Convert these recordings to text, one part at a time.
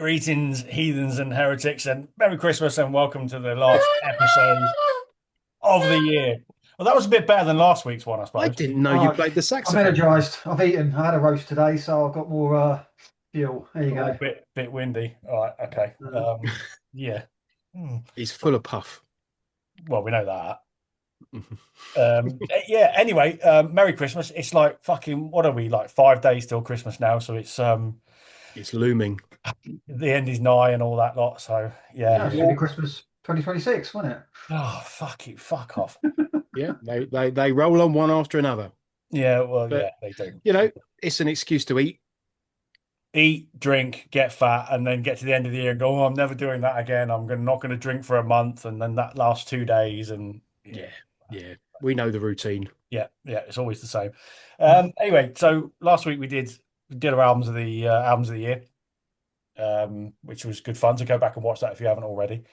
Greetings, heathens and heretics, and Merry Christmas, and welcome to the last episode of the year. Well, that was a bit better than last week's one, I I suppose. didn't know you Oh, played the I'm saxophone. energized. I've eaten. I had a roast today, so I've got more fuel. There you Oh, a go. bit windy. All right, okay. Uh, Yeah. Hmm. He's full of puff. Well, we know that. Yeah. Anyway, Merry Christmas. It's like fucking. What are we like? 5 days till Christmas now, so it's It's looming. the end is nigh and all that lot. So yeah, yeah. it's gonna be Christmas 2026, wasn't it? Oh fuck it, fuck off. Yeah, they roll on one after another. Yeah. Well, yeah, But they do. it's an excuse to eat. Eat, drink, get fat, and then get to the end of the year and go, oh, I'm never doing that again. Not going to drink for a month, and then that last 2 days, and Yeah, yeah. We know the routine. yeah, it's always the same. Anyway, so last week we did our albums of the year, which was good fun. So go back and watch that if you haven't already.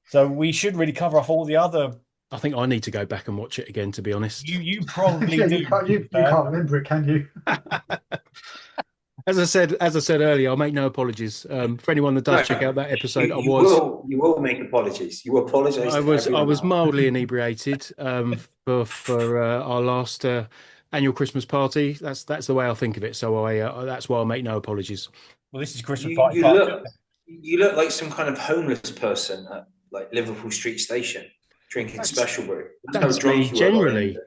So we should really cover off all the other. I think I need to go back and watch it again, to be honest. You probably Yeah, do. you can't remember it, can you? As I said earlier, I'll make no apologies. For anyone that does No, check out that episode, you will make apologies. You apologize. I was mildly inebriated for our last annual Christmas party. That's the way I think of it. So that's why I'll make no apologies. Well, this is Christmas You, party you part look you look like some kind of homeless person at like Liverpool Street Station drinking That's- special brew. That's That's how drunk me you are, generally. Lauren.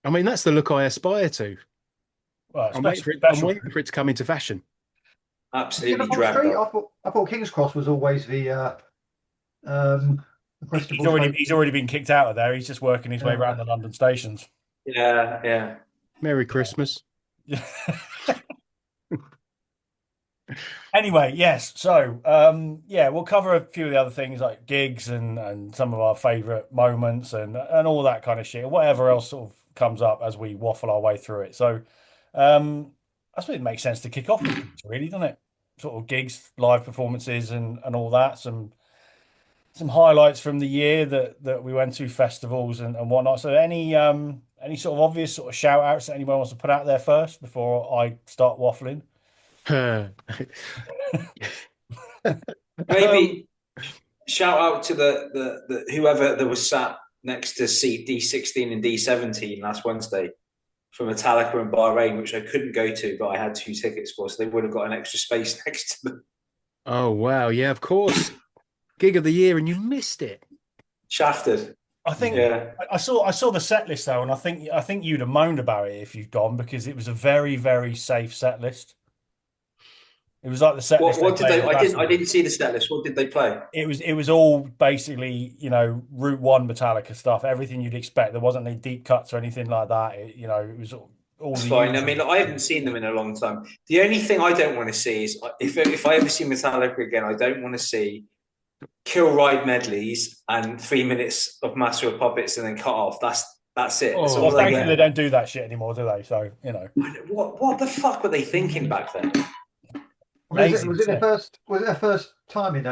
I mean, that's the look I aspire to. Well, I'm waiting special. for it to come into fashion. Absolutely Liverpool dragged Street. up. I thought King's Cross was always the Christopher He's already been kicked out of there. He's just working his way around the London stations. Yeah, yeah. Merry Christmas. Anyway, yes. So, yeah, we'll cover a few of the other things like gigs and some of our favorite moments and all that kind of shit, whatever else sort of comes up as we waffle our way through it. So, I suppose it makes sense to kick off with gigs, really, doesn't it? Sort of gigs, live performances, and all that. Some highlights from the year that we went to, festivals and whatnot. So, any sort of obvious sort of shout outs that anyone wants to put out there first before I start waffling? Maybe shout out to the whoever that was sat next to seat D16 and D17 last Wednesday for Metallica in Bahrain, which I couldn't go to, but I had 2 tickets for, so they would have got an extra space next to them. Oh wow, yeah, of course. Gig of the year, and you missed it. Shafted. I think Yeah. I saw the set list though, and I think you'd have moaned about it if you'd gone because it was a very, very safe set list. It was like the set list. What did played they? at I didn't Glastonbury. see the set list. What did they play? It was all basically, Route One Metallica stuff, everything you'd expect. There wasn't any deep cuts or anything like that. It was all It's the fine. I usual. mean, look, I haven't seen them in a long time. The only thing I don't want to see is if I ever see Metallica again, I don't want to see kill ride medleys and 3 minutes of Master of Puppets and then cut off. That's it. That's Oh, Well, all I thankfully they get. don't do that shit anymore, do they? So, What the fuck were they thinking back then? amazing. Was it their first time in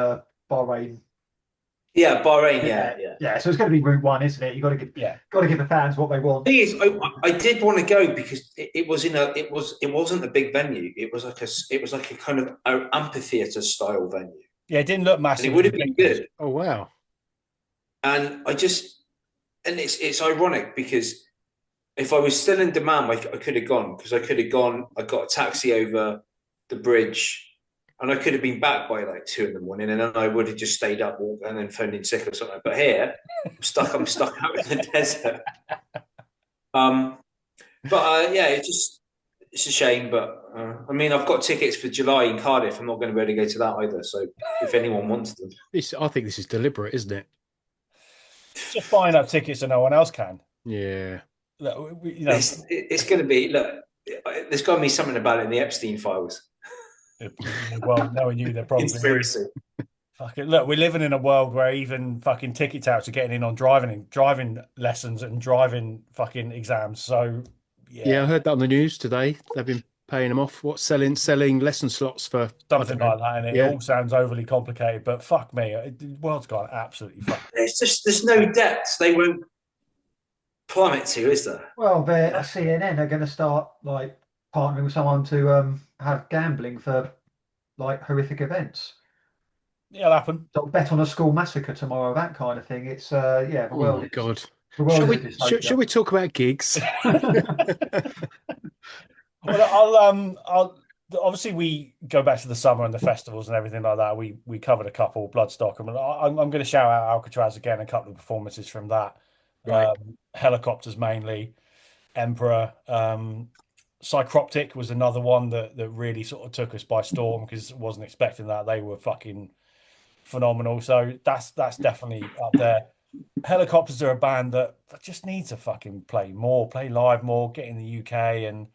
Bahrain? Yeah, Bahrain. Yeah. Yeah, so it's going to be Route One, isn't it? You Yeah. got to give the fans what they want. Thing is, I did want to go because it wasn't a big venue. It was like a kind of amphitheater style venue, Yeah, it didn't look and massive. it would have been good. Oh wow. And it's ironic because if I was still in demand, I could have gone because I could have gone. I got a taxi over the bridge, and I could have been back by like 2 a.m, and then I would have just stayed up and then phoned in sick or something. But here, I'm stuck out in the desert. Yeah, it's a shame. But I mean, I've got tickets for July in Cardiff. I'm not going to be able to go to that either. So if anyone wants them, I think this is deliberate, isn't it? Just buying up tickets so no one else can. Yeah. Look, it's going to be look. There's got to be something about it in the Epstein files. well, knowing you, they're probably Conspiracy. fucking look. We're living in a world where even fucking ticket touts are getting in on driving lessons and driving fucking exams. So Yeah, I heard that on the news today. They've been paying them off. What selling lesson slots for I something don't know. like that, and it Yeah. all sounds overly complicated. But fuck me, the world's gone absolutely fucked. There's no depths they won't plummet to, is there? Well, CNN are going to start like partnering with someone to have gambling for like horrific events. Yeah, it'll happen. So bet on a school massacre tomorrow, that kind of thing. It's yeah, Oh my God. the world Shall is a we shall dystopia. we talk about gigs? Well, I'll obviously we go back to the summer and the festivals and everything like that. We covered a couple, Bloodstock, and I'm going to shout out Alcatraz again. A couple of performances from that. Right. Helicopters mainly. Emperor. Psychroptic was another one that really sort of took us by storm because wasn't expecting that. They were fucking phenomenal. So that's definitely up there. Helicopters are a band that just needs to fucking play more, play live more, get in the UK, and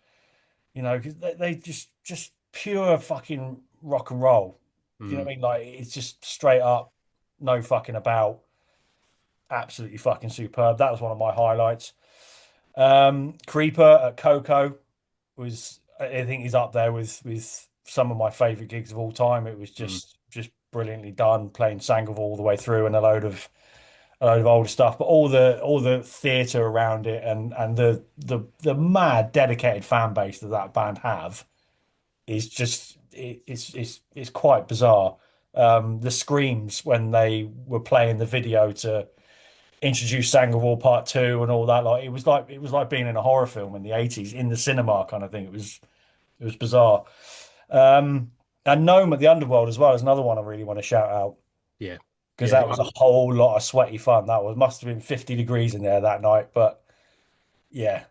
because they just pure fucking rock and roll. You know Mm, what I mean? Like it's just straight up, no fucking about, absolutely fucking superb. That was one of my highlights. Creeper at Coco was, I think he's up there with some of my favorite gigs of all time. It was mm, just brilliantly done, playing Sangerville all the way through and a load of older stuff, but all the theatre around it and the mad dedicated fan base that band have is just it's quite bizarre. The screams when they were playing the video to introduce Sangerville Part Two and all that, like it was like being in a horror film in the 80s in the cinema kind of thing. It was bizarre. And Gnome at the Underworld as well is another one I really want to shout out yeah. because Yeah. that was a whole lot of sweaty fun. That was must have been 50 degrees in there that night, but yeah,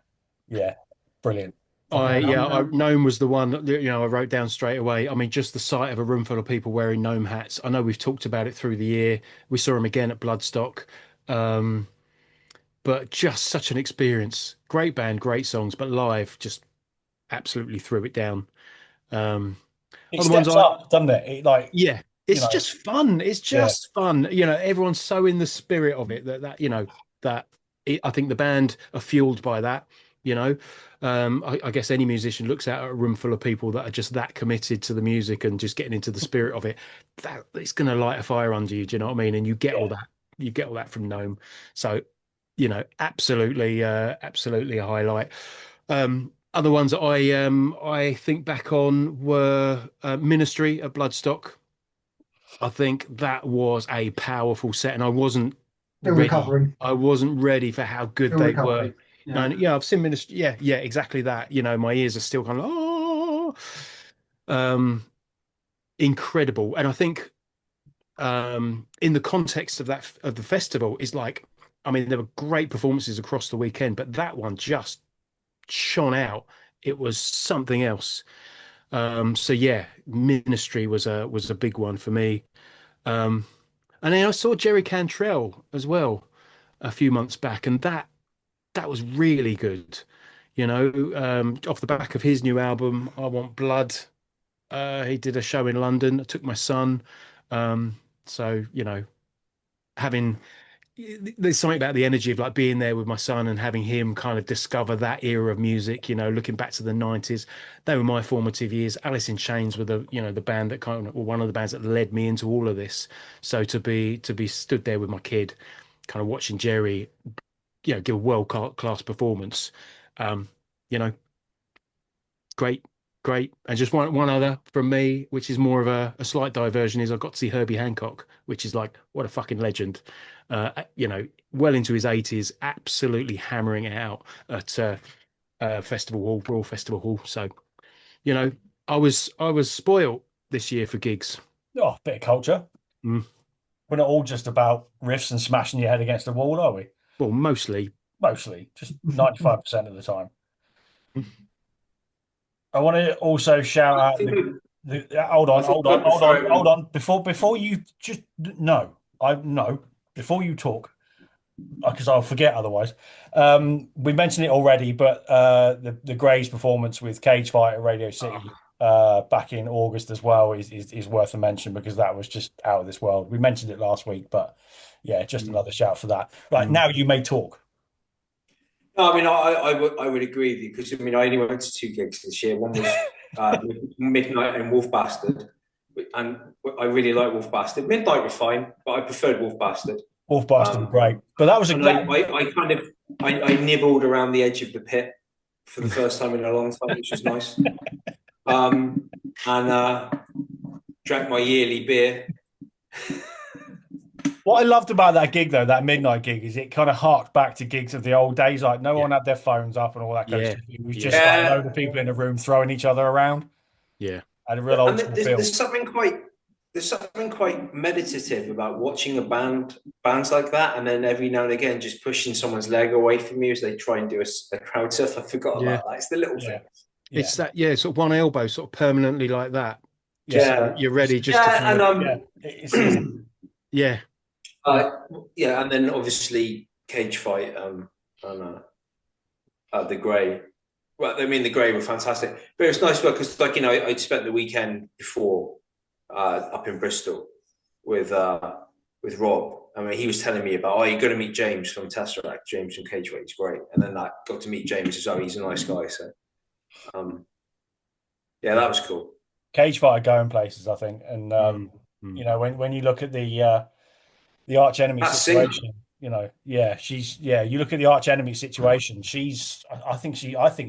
yeah, brilliant. Fucking I Gnome was the one that I wrote down straight away. I mean, just the sight of a room full of people wearing gnome hats. I know we've talked about it through the year. We saw him again at Bloodstock. Um, but just such an experience. Great band, great songs, but live just absolutely threw it down. Um, it Other ones steps up, doesn't it? It like yeah, you it's know, just fun. It's yeah, just fun. Everyone's so in the spirit of it that I think the band are fueled by that. You know, I guess any musician looks out at a room full of people that are just that committed to the music and just getting into the spirit of it. That it's going to light a fire under you. Do you know what I mean? And you get all yeah. that. You get all that from Gnome. So, absolutely a highlight. Other ones that I think back on were Ministry at Bloodstock. I think that was a powerful set, and I wasn't Still ready. recovering, I wasn't ready for how good still they were. recovering. Yeah. And yeah, I've seen Ministry. Yeah, yeah, exactly that. My ears are still kind of um, incredible. And I think in the context of the festival is like, I mean, there were great performances across the weekend, but that one just shone out. It was something else. So yeah, Ministry was a big one for me. Um, and then I saw Jerry Cantrell as well a few months back, and that was really good. Off the back of his new album, I Want Blood. He did a show in London. I took my son. Um, so having there's something about the energy of like being there with my son and having him kind of discover that era of music, looking back to the 90s. They were my formative years. Alice in Chains were the band that kind of, or one of the bands that led me into all of this. So to be stood there with my kid, kind of watching Jerry, give a world class performance, um, you know, great, great. And just one other from me, which is more of a slight diversion, is I got to see Herbie Hancock, which is like, what a fucking legend. Well into his 80s, absolutely hammering it out at Festival Hall, Royal Festival Hall. So, you know, I was spoiled this year for gigs. Oh, bit of culture. Mm. We're not all just about riffs and smashing your head against the wall, are we? Well, mostly. Mostly, just 95% of the time. I want to also shout I out think hold I on, think hold on, I hold on, prefer it hold when on. Before you just no, I no. Before you talk, because I'll forget otherwise. We mentioned it already, but the Greys performance with Cage Fight at Radio City back in August as well is worth a mention because that was just out of this world. We mentioned it last week, but yeah, just Mm, another shout for that. Right, mm. now you may talk. No, I mean, I would agree with you because I mean, I only went to two gigs this year. One was Midnight and Wolf Bastard, and I really like Wolf Bastard. Midnight was fine, but I preferred Wolf Bastard. Wolf Bastard were Um, great, but that was a and that, I kind of I nibbled around the edge of the pit for the first time in a long time, which was nice. Um, and drank my yearly beer. What I loved about that gig, though, that midnight gig, is it kind of harked back to gigs of the old days. Like no Yeah, one had their phones up and all that kind of yeah, stuff. It was yeah, just like a load Yeah, of people in a room throwing each other around. yeah. Had a real old and school feel. there's something quite meditative about watching bands like that, and then every now and again just pushing someone's leg away from you as they try and do a crowd surf. I forgot Yeah. about that. It's the little Yeah, things. yeah, It's that, yeah, sort of one elbow sort of permanently like that. Just yeah. so Yeah, you're ready just to yeah, kind and of, Yeah, it's yeah, yeah, uh, yeah, and then obviously cage fight and the Grey. Well, I mean the Grey were fantastic, but it was nice work because like I'd spent the weekend before up in Bristol with Rob. I mean, he was telling me about, you're going to meet James from Tesseract, James from Cage Fight. He's great, and then I got to meet James as well. He's a nice guy, so um, yeah, yeah. that was cool. Cage fight are going places, I think, and mm, mm. when you look at the arch enemy That singer, situation, yeah, you look at the arch enemy situation, I think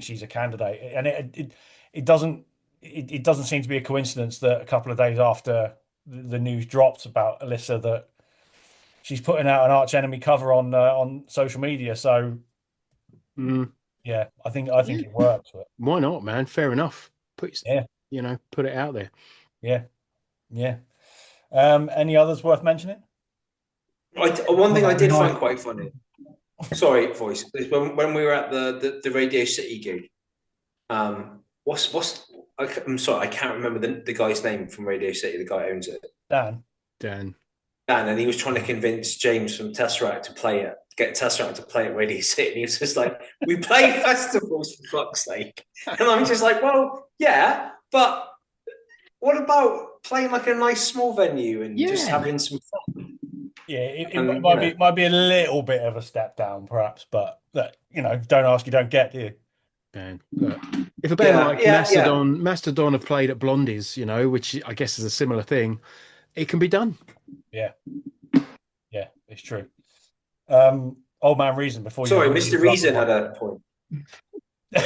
she's a candidate, and it doesn't seem to be a coincidence that a couple of days after the news dropped about Alyssa that she's putting out an arch enemy cover on social media. So Mm. yeah, I think Yeah, it works. But why not, man? Fair enough. yeah, Put it out there. yeah, yeah. Any others worth mentioning? one thing Well, I I mean, did find quite funny. Sorry, voice. Is when we were at the Radio City gig. What's I'm sorry, I can't remember the guy's name from Radio City. The guy who owns it. Dan. Dan. Dan, and he was trying to convince James from Tesseract to play it, get Tesseract to play at Radio City. And he was just like, we play festivals for fuck's sake. And I'm just like, well, yeah, but what about playing like a nice small venue and just Yeah. having some fun? Yeah, it And might be a little bit of a step down, perhaps, but don't ask, you don't get, do you? Dan. Look, if a band yeah, like yeah, yeah, Mastodon have played at Blondie's, which I guess is a similar thing, it can be done. Yeah, yeah, it's true. Old man Reason before you sorry, rudely Mr. interrupt Reason the had a point. mic.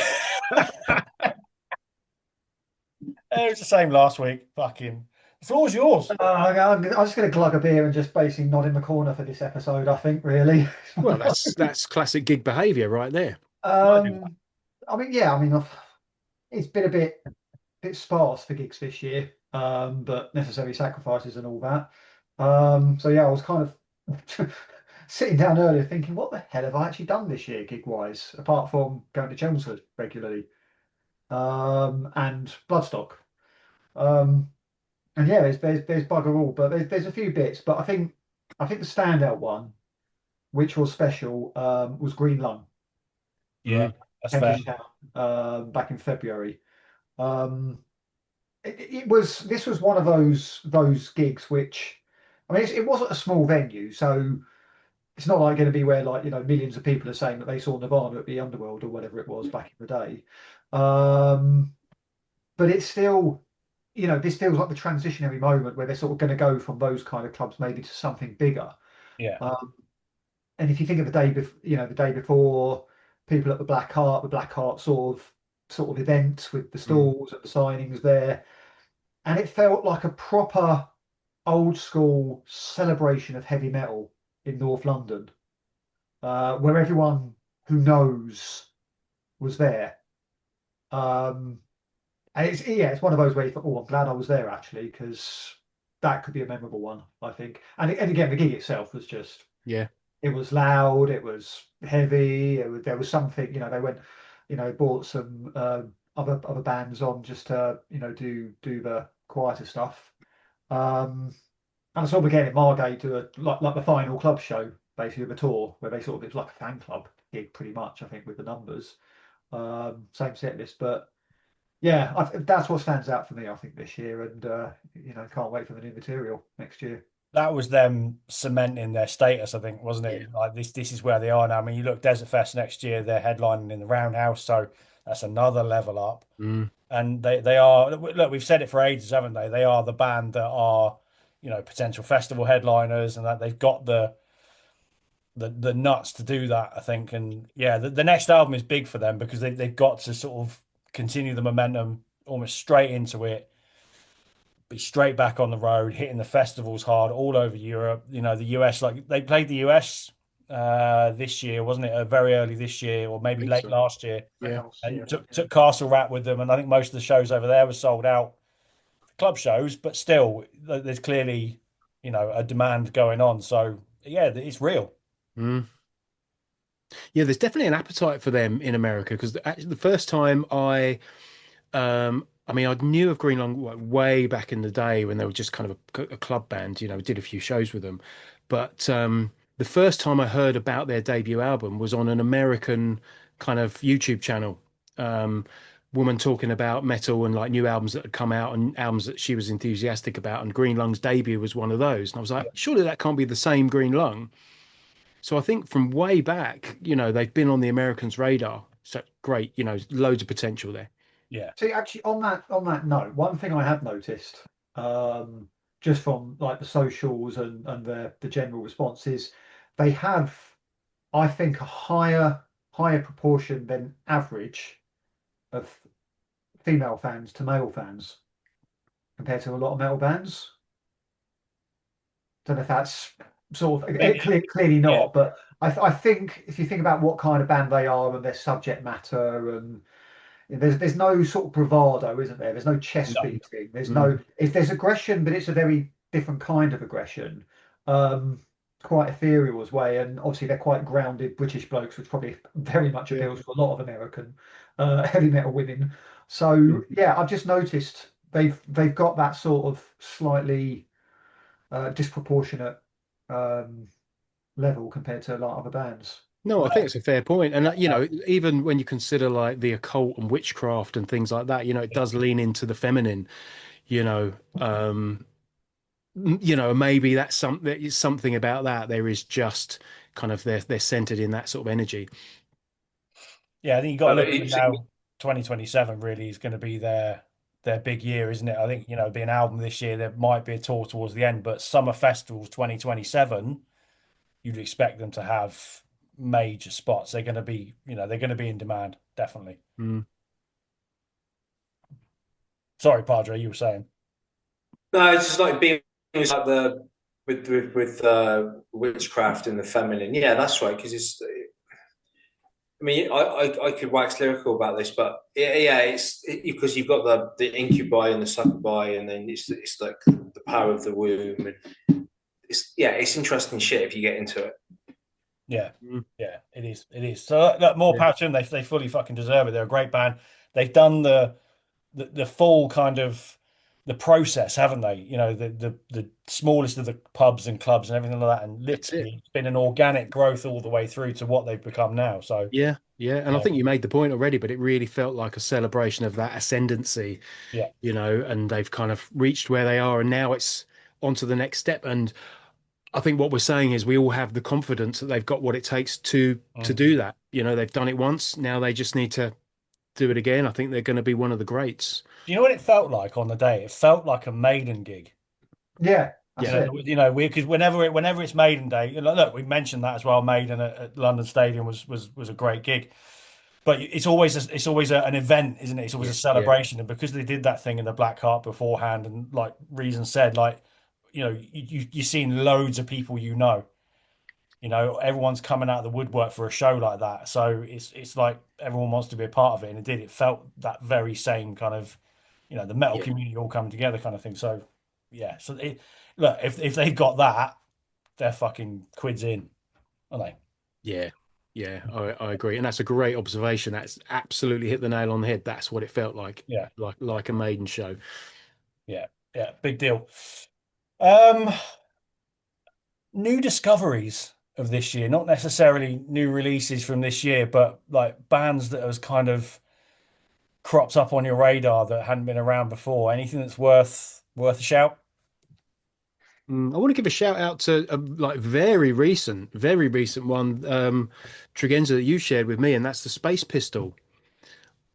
It was the same last week. Fucking, the floor's yours. I'm just going to glug a beer and just basically nod in the corner for this episode, I think, really. Well, that's classic gig behavior right there. I do that. Um, I mean, yeah, I mean, it's been a bit sparse for gigs this year, but necessary sacrifices and all that. So yeah, I was kind of sitting down earlier thinking, what the hell have I actually done this year gig-wise, apart from going to Chelmsford regularly, and Bloodstock. Um, and yeah, there's bugger all, but there's a few bits. But I think the standout one, which was special, was Green Lung, Yeah, Mm. that's fair. Kentish Town, back in February. Um, this was one of those gigs which, I mean, it wasn't a small venue, so it's not like going to be where, like, millions of people are saying that they saw Nirvana at the Underworld or whatever it was back in the day. Um, but it's still, this feels like the transitionary moment where they're sort of going to go from those kind of clubs maybe to something bigger. Yeah, Um, and if you think of the day before, the day before, people at the Black Heart sort of event with the Mm. stalls and the signings there, and it felt like a proper old school celebration of heavy metal in North London, where everyone who knows was there. Um, and it's one of those where you thought, oh, I'm glad I was there actually, because that could be a memorable one, I think. And again, the gig itself was just, Yeah. it was loud, it was heavy, there was something, they went, brought some other bands on just to, do the quieter stuff. Um, and I saw them again in Margate do like the final club show, basically of a tour, where they sort of, it was like a fan club gig pretty much, I think, with the numbers. Same set list, but yeah, that's what stands out for me, I think, this year, and can't wait for the new material next year. that was them cementing their status, I think, wasn't Yeah. it? Like this is where they are now. I mean, you look Desert Fest next year, they're headlining in the Roundhouse, so that's another level up. Mm. And they are, look, we've said it for ages, haven't they? They are the band that are, potential festival headliners, and that they've got the nuts to do that, I think. And yeah, the next album is big for them because they've got to sort of continue the momentum almost straight into it, be straight back on the road, hitting the festivals hard all over Europe. You know, the US, like they played the US this year, wasn't it? Very early this year, or I maybe think late so. last year, Yeah. Last and year, took Castle Rat with them. And I think most of the shows over there were sold out, club shows, but still, there's clearly, a demand going on. So yeah, it's real. Mm. Yeah, there's definitely an appetite for them in America because actually the first time I mean, I knew of Green Lung like, way back in the day when they were just kind of a club band, did a few shows with them. But the first time I heard about their debut album was on an American kind of YouTube channel. Um, Woman talking about metal and like new albums that had come out and albums that she was enthusiastic about. And Green Lung's debut was one of those. And I was like, surely that can't be the same Green Lung. So I think from way back, they've been on the Americans' radar. So great, loads of potential there. Yeah. See, actually, on that note, one thing I have noticed, um, just from like the socials and the general response is they have, I think, a higher proportion than average of female fans to male fans compared to a lot of metal bands. Don't know if that's sort of Maybe. clearly Yeah. not, but I think if you think about what kind of band they are and their subject matter and there's no sort of bravado, isn't there? There's no chest No. beating. There's Mm. no if there's aggression, but it's a very different kind of aggression. Um, quite ethereal as way, and obviously they're quite grounded British blokes, which probably very much Yeah. appeals to a lot of American heavy metal women. Mm. So yeah, I've just noticed they've got that sort of slightly disproportionate um, level compared to a lot of other bands. No, I think it's a fair point. And even when you consider like the occult and witchcraft and things like that, it does lean into the feminine, you know. Maybe that's something about that. There is just kind of they're centered in that sort of energy. Yeah, I think you got to But look at it now. 2027 really is going to be their big year, isn't it? I think, be an album this year. There might be a tour towards the end, but summer festivals 2027, you'd expect them to have major spots. They're going to be, they're going to be in demand, definitely. Mm. Sorry, Padre, you were saying. no, it's just like being it's like the with witchcraft and the feminine. Yeah, that's right. Because it's. I mean, I could wax lyrical about this, but yeah, it's because you've got the incubi and the succubi, and then it's like the power of the womb, and it's interesting shit if you get into it. Yeah, Mm. yeah, it is. It is. So look, more Yeah. power to them. They fully fucking deserve it. They're a great band. They've done the full kind of the process, haven't they? The smallest of the pubs and clubs and everything like that. And That's it. literally, it's been an organic growth all the way through to what they've become now. So Yeah, yeah. And I yeah, think you made the point already, but it really felt like a celebration of that ascendancy, yeah, and they've kind of reached where they are, and now it's on to the next step. And I think what we're saying is we all have the confidence that they've got what it takes to mm. do that. They've done it once. Now they just need to do it again. I think they're going to be one of the greats. Do you know what it felt like on the day? It felt like a Maiden gig. Yeah, that's Yeah, it. We because whenever it's Maiden Day, look, we mentioned that as well. Maiden at London Stadium was a great gig, but it's always an event, isn't it? It's always a yeah, yeah, celebration, and because they did that thing in the Black Heart beforehand, and like Reason said, like you're seeing loads of people, everyone's coming out of the woodwork for a show like that, so it's like everyone wants to be a part of it, and it felt that very same kind of the metal yeah, community all coming together kind of thing. So yeah, look, if they've got that, they're fucking quids in, aren't they? yeah, yeah. I agree, and that's a great observation. That's absolutely hit the nail on the head. That's what it felt like, Yeah, like a maiden show. yeah, yeah, big deal. Um, New discoveries of this year, not necessarily new releases from this year, but like bands that has kind of cropped up on your radar that hadn't been around before. Anything that's worth a shout? I want to give a shout out to a like very recent one, Tregenza that you shared with me, and that's the Space Pistol.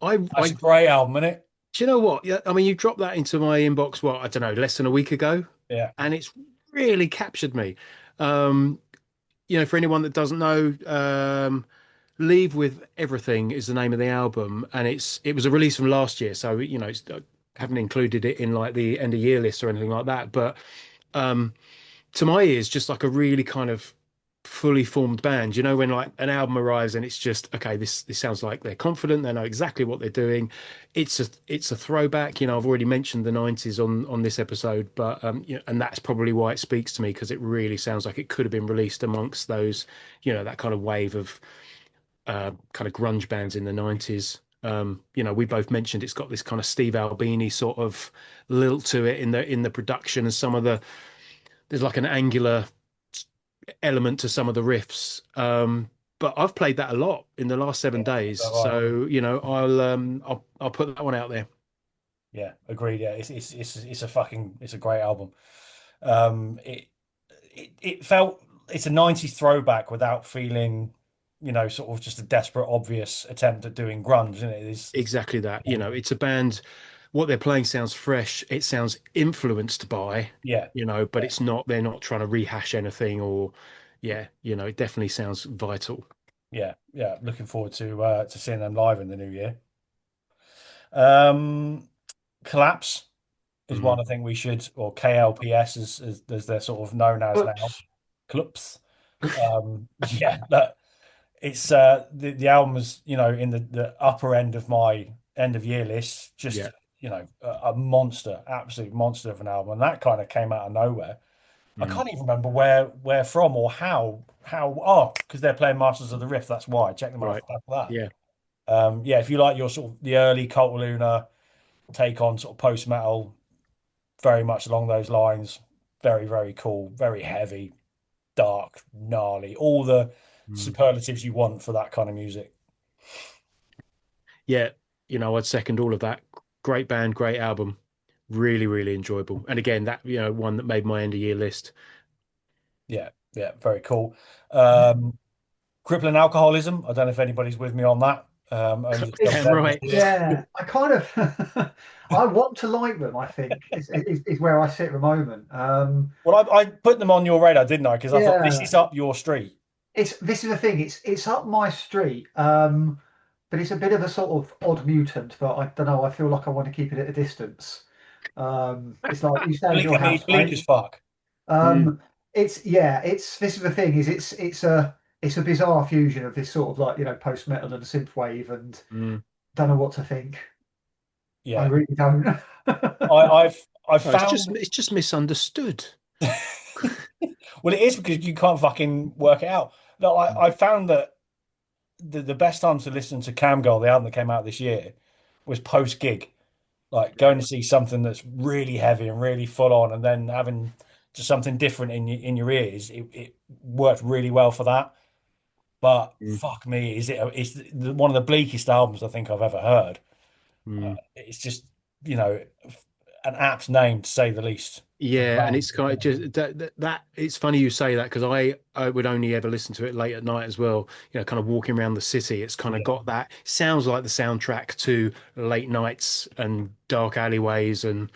That's I a great album, isn't it? Do you know what? Yeah, I mean, you dropped that into my inbox, what, I don't know, less than a week ago, Yeah. and it's really captured me. Um, for anyone that doesn't know, Leave with Everything is the name of the album, and it was a release from last year, so it's haven't included it in like the end of year list or anything like that. But um, to my ears, just like a really kind of fully formed band. You know, when like an album arrives and it's just okay, this sounds like they're confident, they know exactly what they're doing. It's a throwback. You know, I've already mentioned the 90s on this episode, but you know, and that's probably why it speaks to me because it really sounds like it could have been released amongst those, you know, that kind of wave of kind of grunge bands in the 90s. You know, we both mentioned it's got this kind of Steve Albini sort of lilt to it in the production, and some of the there's like an angular element to some of the riffs. But I've played that a lot in the last seven Yeah, days, so right. so you know I'll put that one out there. Yeah, agreed. Yeah, it's a great album. Um, it it felt it's a 90s throwback without feeling, sort of just a desperate, obvious attempt at doing grunge, isn't it? Exactly that. You know, it's a band. What they're playing sounds fresh. It sounds influenced by, Yeah, you know, but yeah, it's not. They're not trying to rehash anything or, yeah, you know, it definitely sounds vital. yeah, yeah. Looking forward to seeing them live in the new year. Um, Collapse is one Mm. I think we should, or KLPS as they're sort of known as now. Oops. Collapse. Yeah, that it's the album is, in the upper end of my end of year list, just Yeah. a monster, absolute monster of an album, and that kind of came out of nowhere. I Mm. can't even remember where from or how because they're playing Masters of the Riff, that's why. Check them out Right. for that. Yeah. Yeah, if you like your sort of the early Cult of Luna take on sort of post metal, very much along those lines, very, very cool, very heavy, dark, gnarly, all the Mm. superlatives you want for that kind of music. Yeah. You know, I'd second all of that. Great band, great album. Really, really enjoyable. And again, that, you know, one that made my end of year list. Yeah, yeah, very cool. Yeah. Crippling alcoholism. I don't know if anybody's with me on that. Only just jumped It's Damn out this right. year. yeah. I kind of I want to like them. I think is where I sit at the moment. Well, I put them on your radar, didn't I? Because I thought this Yeah. is up your street. It's this is the thing. It's up my street. But it's a bit of a sort of odd mutant. But I don't know. I feel like I want to keep it at a distance. It's like you stay in Bleak, your I mean, house, bleak mate. as fuck. Mm. It's yeah. It's this is the thing. Is it's a bizarre fusion of this sort of like post metal and synthwave, and Mm. don't know what to think. I Yeah, really don't. I've Oh, found. it's just misunderstood. Well, it is because you can't fucking work it out. No, I found that the best time to listen to Cam Girl, the album that came out this year, was post gig. Like going to see something that's really heavy and really full on, and then having just something different in your ears. It worked really well for that. But Mm. fuck me, it's one of the bleakest albums I think I've ever heard. Mm. It's just, you know, an apt name to say the least for the Yeah, and band. it's kind of just that it's funny you say that because I would only ever listen to it late at night as well. You know, kind of walking around the city. It's kind of Yeah, got that sounds like the soundtrack to late nights and dark alleyways and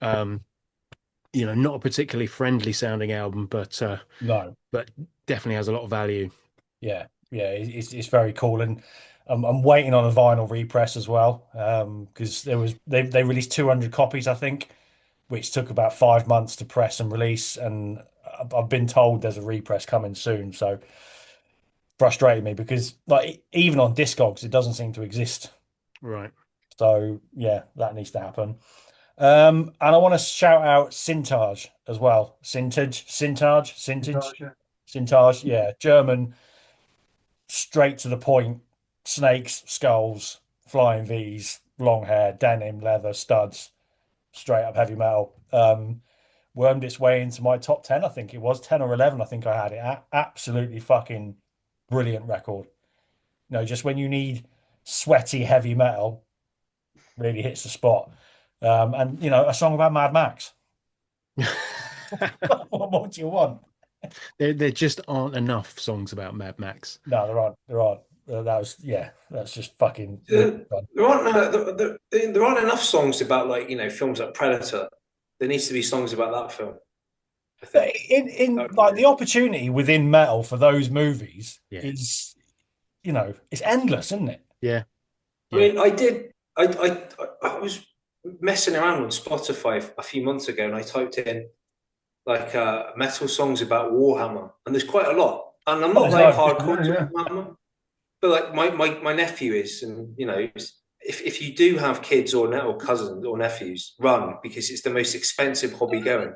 um, you know, not a particularly friendly sounding album, no, but definitely has a lot of value. yeah, yeah, it's very cool, and I'm waiting on a vinyl repress as well, because they released 200 copies, I think, which took about 5 months to press and release, and I've been told there's a repress coming soon, so frustrated me because like even on Discogs it doesn't seem to exist. Right. So yeah, that needs to happen. And I want to shout out Sintage as well. Sintage. Yeah, German, straight to the point. Snakes, skulls, flying V's, long hair, denim, leather, studs, straight up heavy metal. Wormed its way into my top 10, I think it was 10 or 11. I think I had it. Absolutely fucking brilliant record. Just when you need sweaty heavy metal, really hits the spot. And a song about Mad Max. What more do you want? There just aren't enough songs about Mad Max. No, there aren't. There aren't. That's just fucking really There fun. there aren't enough songs about like films like Predator. There needs to be songs about that film. I But think. in That would be like the good. opportunity within metal for those movies Yeah. is, it's endless, isn't it? Yeah. I Yeah. mean, I did. I was messing around on Spotify a few months ago, and I typed in like metal songs about Warhammer, and there's quite a lot. And I'm Oh, not there's like loads. hardcore to Yeah, Warhammer, but like my nephew is, and if you do have kids or cousins or nephews, run, because it's the most expensive hobby going.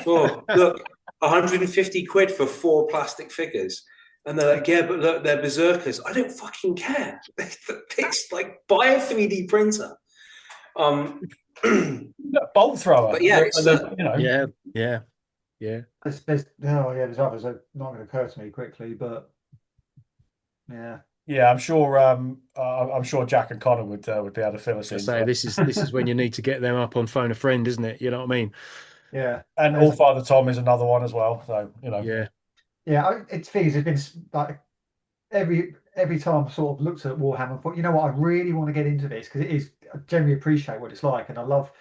Oh, look, 150 quid for 4 plastic figures. And they're like, yeah, but look, they're berserkers. I don't fucking care. It's like, buy a 3D printer. Um, Look, bolt thrower. but yeah, it's Yeah, yeah, yeah. there's others that are not going to occur to me quickly, but yeah. Yeah, I'm sure Jack and Connor would be able to fill us I in. say But, this is when you need to get them up on phone a friend, isn't it? You know what I mean? Yeah, and All there's Father Tom is another one as well. So Yeah, it's things. It's been like every time I sort of looked at Warhammer and thought, you know what, I really want to get into this because it is. I generally appreciate what it's like, and I love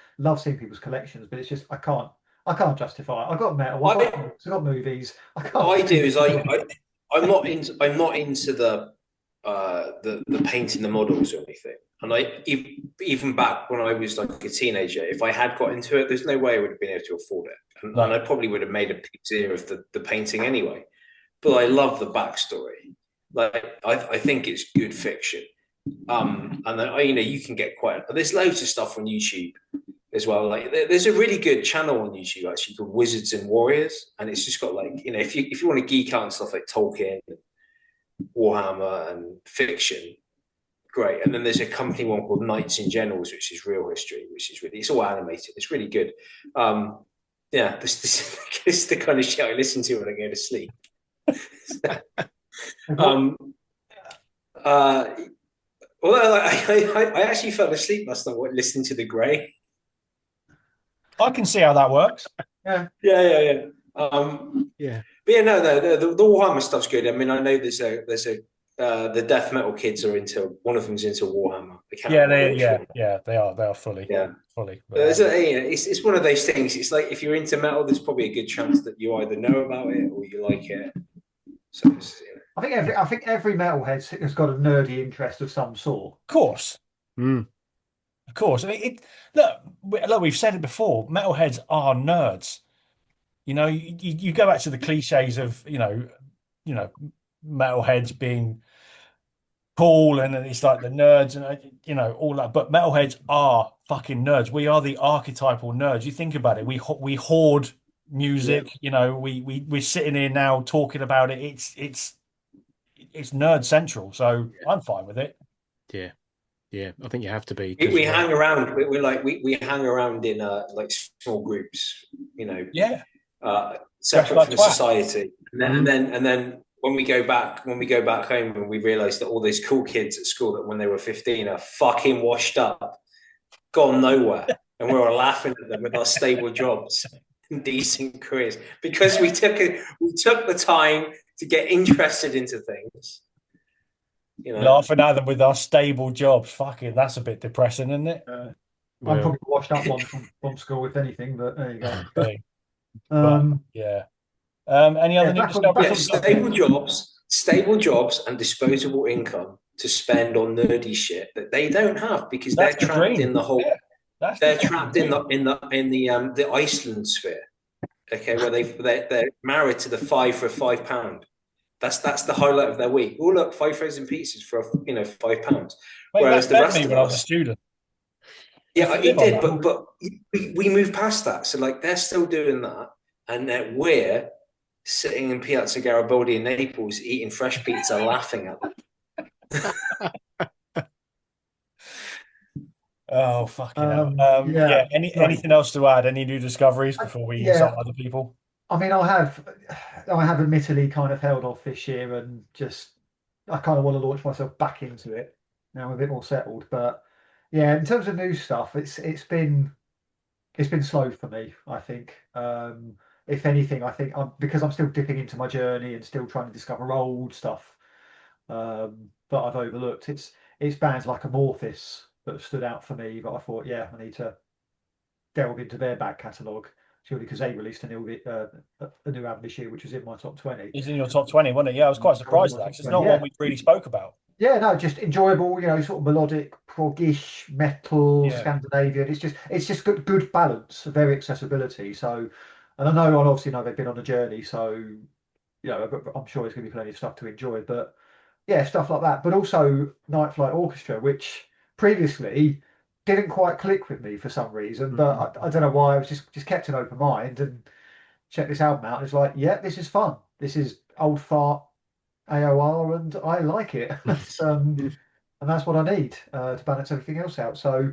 seeing people's collections, but it's just I can't justify it. I've got metal, I've got movies. I what I can't do do is I'm not into the painting the models or anything. And even back when I was like a teenager, if I had got into it, there's no way I would have been able to afford it, and no, I probably would have made a picture of the painting anyway. But I love the backstory. Like I think it's good fiction. And then you can get quite. There's loads of stuff on YouTube as well. Like there's a really good channel on YouTube actually called Wizards and Warriors, and it's just got like if you want to geek out on stuff like Tolkien, Warhammer, and fiction, great. And then there's a company one called Knights and Generals, which is real history, which is it's all animated. It's really good. Yeah, this is the kind of shit I listen to when I go to sleep. um, uh, Although I actually fell asleep last night listening to The Grey. I can see how that works. Yeah, Yeah. yeah. But yeah, no, the Warhammer stuff's good. I mean, I know there's a the death metal kids are into one of them's into Warhammer. I can't Yeah, remember which one. they are fully, Yeah, fully. but it's one of those things. It's like if you're into metal, there's probably a good chance that you either know about it or you like it. So I think every metalhead has got a nerdy interest of some sort. Of course, Mm. of course. I mean, look, we've said it before. Metalheads are nerds. You go back to the cliches of you know, metalheads being cool, and it's like the nerds and all that. But metalheads are fucking nerds. We are the archetypal nerds. You think about it. We hoard Yeah, music. We're sitting here now talking about it. It's nerd central. So I'm fine with it. yeah, yeah. I think you have to be we because hang around. We're like we hang around in like small groups. Yeah, dressed Separate like from twats. society. And then when we go back home and we realize that all those cool kids at school that when they were 15 are fucking washed up, gone nowhere, and we were laughing at them with our stable jobs and decent careers because we took the time to get interested into things. Laughing at them with our stable jobs. Fucking, that's a bit depressing, isn't it? I'm well, probably the washed up one from school, if anything, but there you go. Okay. But Um, yeah. Any yeah, other new discoveries? Yeah, stable jobs, and disposable income to spend on nerdy shit that they don't have because they're That's the trapped dream. in the whole. Yeah, that's the They're fucking trapped in dream. the Iceland sphere. Okay, where they're married to the five for £5. That's the highlight of their week. Oh look, five frozen pizzas for £5. Mate, that Whereas the fed rest me of when I was a us, student. I yeah, used to live it on did, that. but we moved past that. So like they're still doing that, and then we're sitting in Piazza Garibaldi in Naples eating fresh pizza, laughing at them. Oh, fucking hell. Yeah. yeah, like Anything else to add? Any new discoveries I, before we insult yeah. other people? I mean, I have admittedly kind of held off this year and just I kind of want to launch myself back into it now I'm a bit more settled. But yeah, in terms of new stuff, it's been slow for me, I think. If anything, I think because I'm still dipping into my journey and still trying to discover old stuff that I've overlooked. It's bands like Amorphis that have stood out for me, but I thought, yeah, I need to delve into their back catalogue. purely because they released a new album this year, which was in my top 20. It's in your top 20, wasn't it? Yeah, I was quite surprised at that. 'Cause it's not one we really spoke about. Yeah, no, just enjoyable, sort of melodic, prog-ish, metal, Yeah. Scandinavian. It's just good balance, very accessibility. So, and I know, obviously, they've been on a journey, so I'm sure there's going to be plenty of stuff to enjoy. But yeah, stuff like that. But also Night Flight Orchestra, which previously didn't quite click with me for some reason. But I don't know why. I was just kept an open mind and checked this album out. And it's like, yeah, this is fun. This is old fart AOR, and I like it. And that's what I need to balance everything else out. So,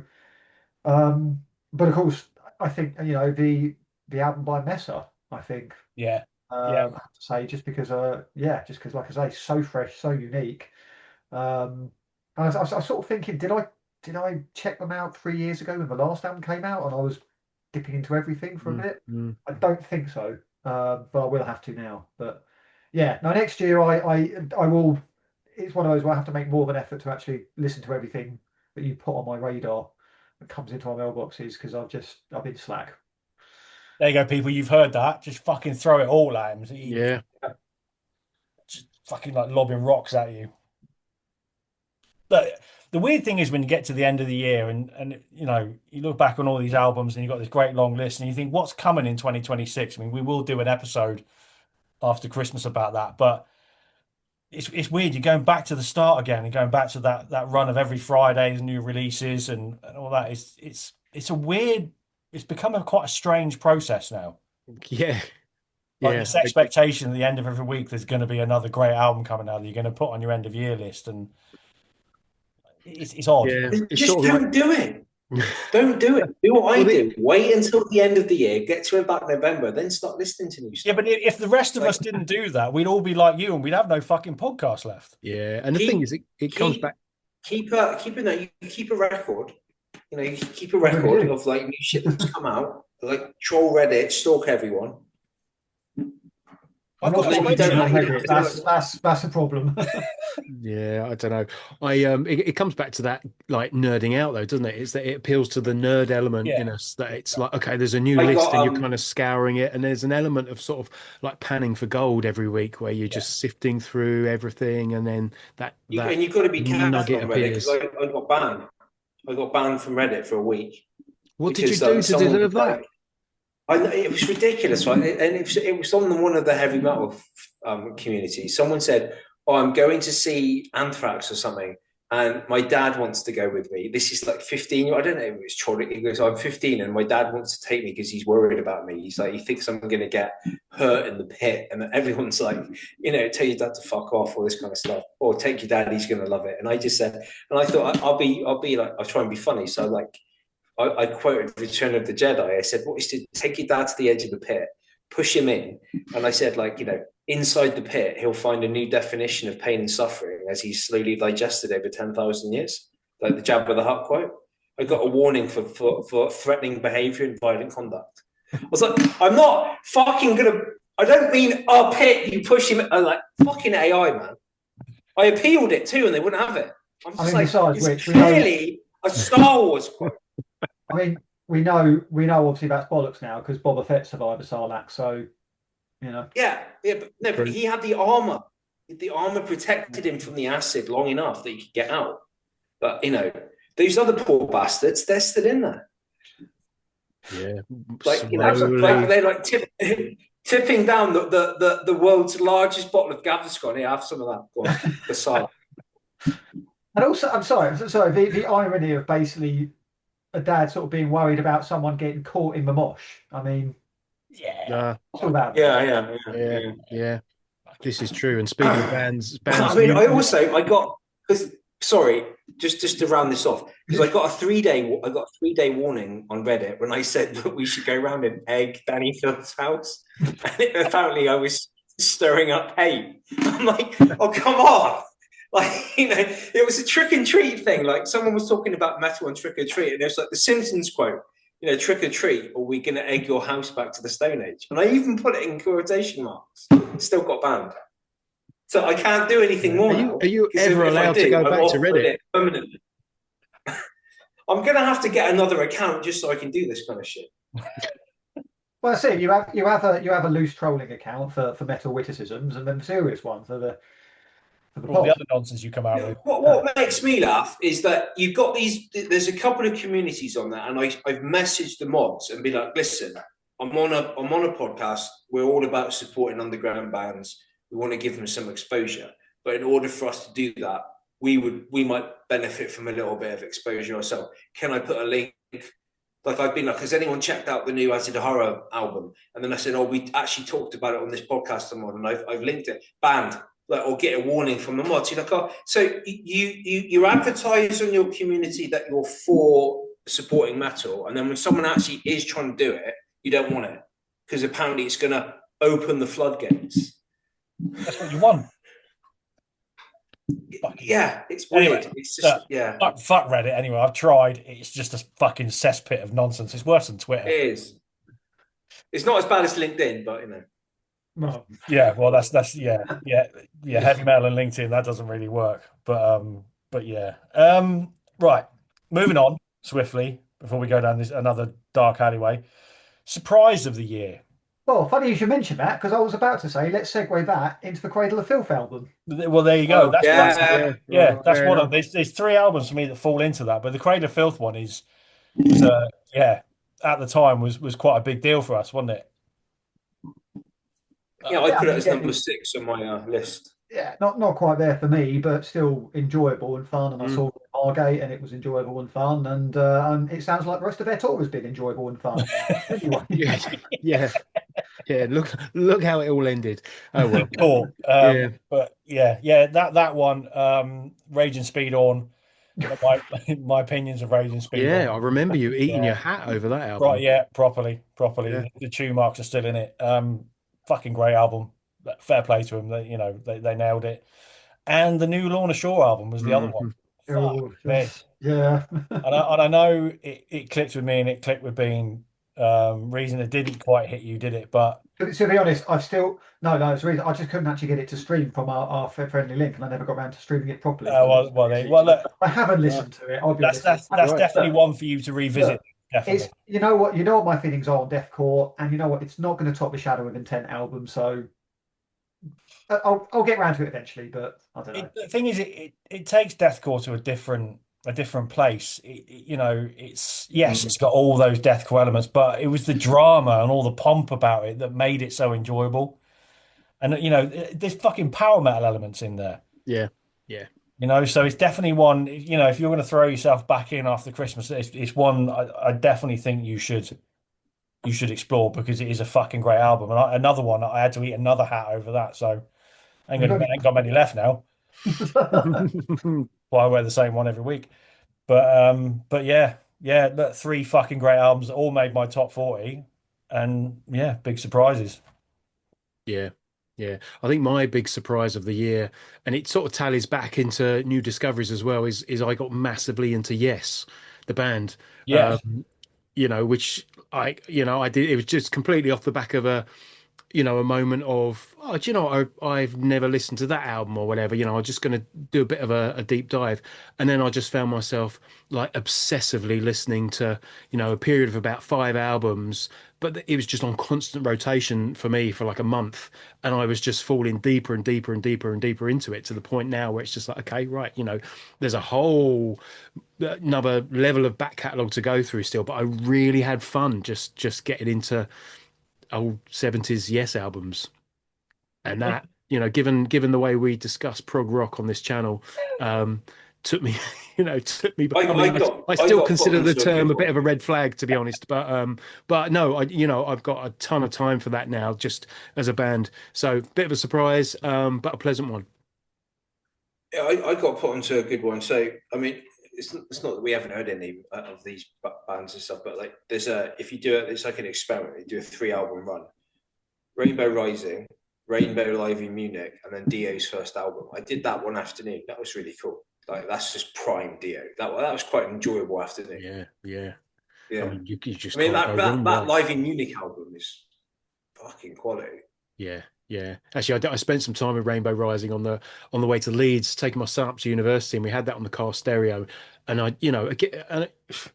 but of course, I think the album by Messer, I think, Yeah. I have to say, just because, like I say, so fresh, so unique. And I was sort of thinking, did I check them out 3 years ago when the last album came out, and I was dipping into everything for a bit? I don't think so, but I will have to now. But yeah, now next year I will. It's one of those where I have to make more of an effort to actually listen to everything that you put on my radar that comes into my mailboxes, because I've been slack. There you go, people. You've heard that. Just fucking throw it all at him. Yeah. Just fucking like lobbing rocks at you. But the weird thing is when you get to the end of the year and you look back on all these albums and you've got this great long list and you think, what's coming in 2026? I mean, we will do an episode after Christmas about that, but it's weird. You're going back to the start again and going back to that run of every Friday's new releases and all that. It's a weird. It's become quite a strange process now. Yeah. Like this expectation at the end of every week, there's going to be another great album coming out that you're going to put on your end of year list, and it's odd. Yeah. It's just don't do it. Don't do it. Do what I do. Wait until the end of the year, get to about November, then start listening to new stuff. Yeah, but if the rest of us didn't do that, we'd all be like you, and we'd have no fucking podcast left. Yeah, and the thing is, it comes back. Keep a record. You keep a record of like new shit that's come out. Like troll Reddit, stalk everyone. That's a problem. Yeah, I don't know. It comes back to that like nerding out though, doesn't it? It's that it appeals to the nerd element in us. That it's like, okay, there's a new list and you're kind of scouring it, and there's an element of sort of like panning for gold every week where you're just sifting through everything, and then and you've got to be careful on Reddit, because I got banned. I got banned from Reddit for a week. What did you do to deserve that? It was ridiculous, right? And it was on one of the heavy metal communities. Someone said, "Oh, I'm going to see Anthrax or something, and my dad wants to go with me." This is like 15. I don't know if it was Trolley. He goes, "I'm 15, and my dad wants to take me because he's worried about me. He's like, he thinks I'm going to get hurt in the pit." And everyone's like, tell your dad to fuck off, all this kind of stuff, or take your dad, he's going to love it. And I just said, and I thought I'll be like, I'll try and be funny. So like, I quoted Return of the Jedi. I said, what is to take your dad to the edge of the pit, push him in. And I said, like, inside the pit, he'll find a new definition of pain and suffering as he's slowly digested over 10,000 years. Like the Jabba the Hutt quote. I got a warning for threatening behavior and violent conduct. I was like, I'm not fucking I don't mean a pit, you push him. I'm like, fucking AI, man. I appealed it too and they wouldn't have it. I'm just it's clearly a Star Wars quote. I mean, we know obviously that's bollocks now because Boba Fett survived a Sarlacc, so Yeah, but he had the armor. The armor protected him from the acid long enough that he could get out. But those other poor bastards, they're still in there. Yeah, they're like tipping down the world's largest bottle of Gaviscon. Here, have some of that. Go on, the side. And also, I'm sorry, the irony of basically a dad sort of being worried about someone getting caught in the mosh. I mean, yeah. This is true. And speaking of bands, I mean, I got sorry, just to round this off, because I got a 3-day warning on Reddit when I said that we should go around and egg Danny Phil's house, and apparently I was stirring up hate. I'm like, oh come on. Like, it was a trick and treat thing. Like someone was talking about metal and trick or treat, and it was like the Simpsons quote, trick or treat, or we're going to egg your house back to the Stone Age. And I even put it in quotation marks. Still got banned. So I can't do anything more now. Are you ever allowed to go back to Reddit? Permanently. I'm going to have to get another account just so I can do this kind of shit. Well, I see. You have a loose trolling account for metal witticisms, and then the serious one for the All the pod. other nonsense you come out with. What makes me laugh is that you've got these. There's a couple of communities on there, and I've messaged the mods and be like, listen, I'm on a podcast. We're all about supporting underground bands. We want to give them some exposure, but in order for us to do that, we might benefit from a little bit of exposure ourselves. Can I put a link? Like I've been like, has anyone checked out the new Acid Horror album? And then I said, oh, we actually talked about it on this podcast, and I've linked it. Banned, like, or get a warning from the mods. You're like, oh, so you advertise on your community that you're for supporting metal, and then when someone actually is trying to do it, you don't want it because apparently it's going to open the floodgates. That's what you want. Yeah, it's weird. Anyway, it's just fuck Reddit. Anyway, I've tried. It's just a fucking cesspit of nonsense. It's worse than Twitter. It is. It's not as bad as LinkedIn, but you know. Well, Yeah, well, that's yeah. Heavy metal and LinkedIn, that doesn't really work. But yeah. Right. Moving on swiftly before we go down this another dark alleyway. Surprise of the year. well, funny you should mention that because I was about to say let's segue that into the Cradle of Filth album. Well, there you go. Oh, that's yeah. that's fair one enough. of there's three albums for me that fall into that, but the Cradle of Filth one yeah, at the time was quite a big deal for us, wasn't it? Yeah, I Yeah, I put it mean, as number 6 on my list. yeah, not quite there for me, but still enjoyable and fun. And I saw Margate, and it was enjoyable and fun. And it sounds like the rest of their tour has been enjoyable and fun. Anyway, Yeah. Look how it all ended. Oh well. Cool. Yeah. But yeah, that one, Rage and Speed On. My opinions of Rage and Speed Yeah, I On. remember you eating Yeah. your hat over that album. Right, yeah, properly. Yeah. The tune marks are still in it. Fucking great album. Fair play to them. They nailed it. And the new Lorna Shore album was the other one. Mhm. Fuck oh, me. yeah. And I know it clicked with me and it clicked with Bean. Reason it didn't quite hit you, did it? But To be honest, I've still no. It's the reason I just couldn't actually get it to stream from our friendly link, and I never got around to streaming it properly. look, I haven't listened to it. I'll be honest. that's Right. definitely one for you to revisit. Look, Definitely. it's you know what my feelings are on deathcore, and you know what, it's not going to top the Shadow of Intent album. So I'll get round to it eventually, but I don't know. The thing is, it takes deathcore to a different place. It's got all those deathcore elements, but it was the drama and all the pomp about it that made it so enjoyable. And there's fucking power metal elements in there. Yeah. Yeah. So it's definitely one. If you're going to throw yourself back in after Christmas, it's one I definitely think you should explore because it is a fucking great album. And another one, I had to eat another hat over that, so I ain't got many left now. Well, I wear the same one every week. But yeah, look, three fucking great albums that all made my top 40, and yeah, big surprises. Yeah. Yeah. I think my big surprise of the year, and it sort of tallies back into new discoveries as well, is I got massively into Yes, the band. Yeah, Which I did. It was just completely off the back of a moment of, oh, do you know what? I've never listened to that album or whatever. I'm just going to do a bit of a deep dive. And then I just found myself like obsessively listening to, a period of about 5 albums, but it was just on constant rotation for me for like a month. And I was just falling deeper and deeper and deeper and deeper into it to the point now where it's just like, okay, right. There's a whole another level of back catalogue to go through still, but I really had fun just getting into old 70s Yes albums. And that, given the way we discuss prog rock on this channel, took me I still got consider put the onto a term good a bit one. of a red flag, to be honest, but no, I've got a ton of time for that now, just as a band. So bit of a surprise, but a pleasant one. Yeah, I got put onto a good one. So I mean, it's not that we haven't heard any of these bands and stuff, but like if you do it, it's like an experiment. You do a 3 album run: Rainbow Rising, Rainbow Live in Munich, and then Dio's first album. I did that one afternoon. That was really cool. Like that's just prime Dio. That was quite an enjoyable afternoon. Yeah. I Yeah. mean, you just I mean can't that go that, wrong that there. Live in Munich album is fucking quality. Yeah. Yeah, actually, I spent some time with Rainbow Rising on the way to Leeds, taking my son up to university, and we had that on the car stereo. And I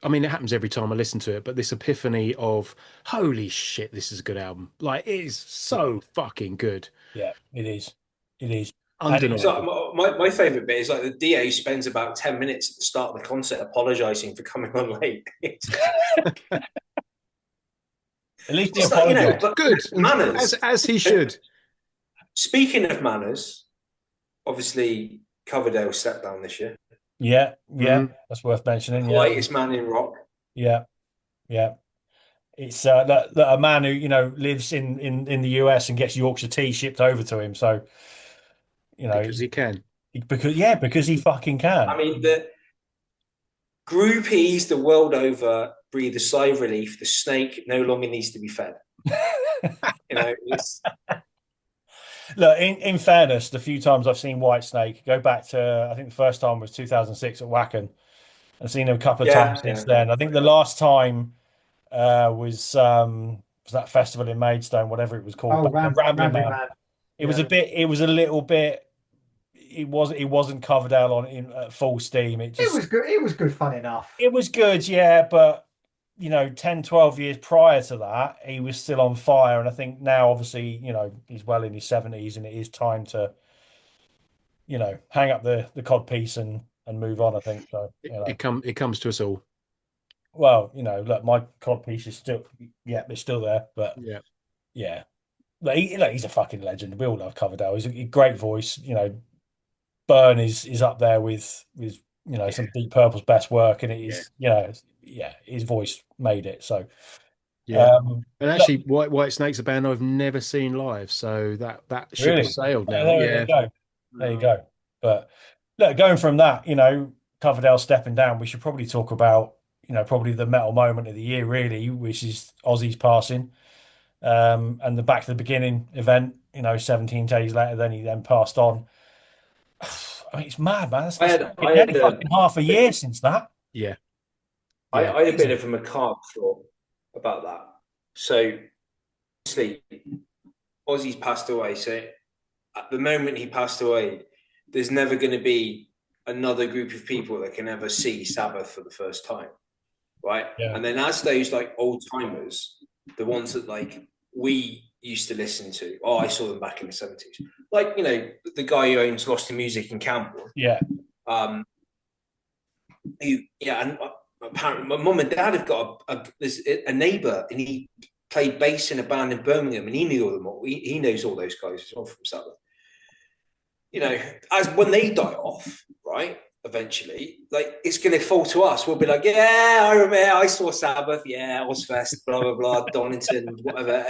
mean, it happens every time I listen to it, but this epiphany of holy shit, this is a good album. Like, it is Yeah, so fucking good, yeah, it is. It is. And So undeniable. my favorite bit is like the DA spends about 10 minutes at the start of the concert apologizing for coming on late. It's at least he just like, apologized. but Good, and manners. as he should. Speaking of manners, obviously Coverdale stepped down this year. Yeah, yeah, Mhm. that's worth mentioning. Yeah, Politest man in rock. yeah, yeah. It's a man who lives in the US and gets Yorkshire tea shipped over to him. So you know Because he can. because he fucking I can. mean, the groupies the world over breathe a sigh of relief. The snake no longer needs to be fed. It's Look, in fairness, the few times I've seen Whitesnake, go back to I think the first time was 2006 at Wacken. I've seen him a couple of times yeah, since yeah. then. I think the last time was that festival in Maidstone, whatever it was called, Oh, Rambling Rambling Man. Man. It Yeah, was a little bit. It wasn't Coverdale on in at full steam. it was good. It was good fun enough. It was good, yeah, but 10, 12 years prior to that, he was still on fire. And I think now, obviously, he's well in his 70s and it is time to, hang up the cod piece and move on, I think. So, It comes to us all. well, look, my cod piece is still, yeah, it's still there. But Yeah, yeah, look, he's a fucking legend. We all love Coverdale. He's a great voice. Burn is up there with yeah, some Deep Purple's best work, and it yeah, is yeah, his voice made it. So yeah. um, And look, actually, White Snake's a band I've never seen live, so that ship has really, sailed now. there you Yeah. go, there you go. But look, going from that, Coverdale stepping down, we should probably talk about probably the metal moment of the year, really, which is Ozzy's passing, and the Back to the Beginning event. 17 days later, then he then passed on. I mean, it's mad, man. That's I nearly had fucking half a year since that. Yeah, I, yeah, I had a bit Crazy. of a macabre thought about that. So obviously Ozzy's passed away. So at the moment he passed away, there's never going to be another group of people that can ever see Sabbath for the first time, right? Yeah. And then as those like old timers, the ones that like we used to listen to, oh, I saw them back in the 70s, like the guy who owns Lost in Music in Campbell, Yeah. um, and apparently my mum and dad have got there's a neighbour and he played bass in a band in Birmingham and he knew all them all. He knows all those guys as well from Sabbath. As when they die off, right? Eventually, like it's going to fall to us. We'll be like, yeah, I remember, I saw Sabbath, yeah, Ozfest, blah blah blah, Donington, whatever,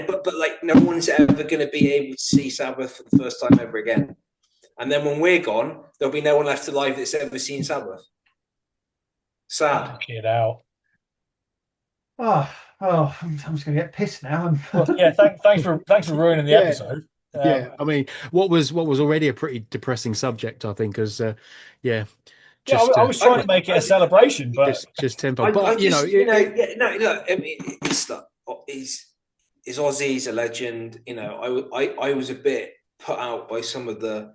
but like no one's ever going to be able to see Sabbath for the first time ever again. And then when we're gone, there'll be no one left alive that's ever seen Sabbath. Sad. Get out. I'm just going to get pissed now. Well, yeah. Thanks for ruining the yeah, episode. yeah. I mean, what was already a pretty depressing subject, I think, as yeah, Yeah, just I was trying to I, make it a I, celebration, but just tempo. I But just, yeah, no, look, I mean, it's like, is Ozzy's a legend. I was a bit put out by some of the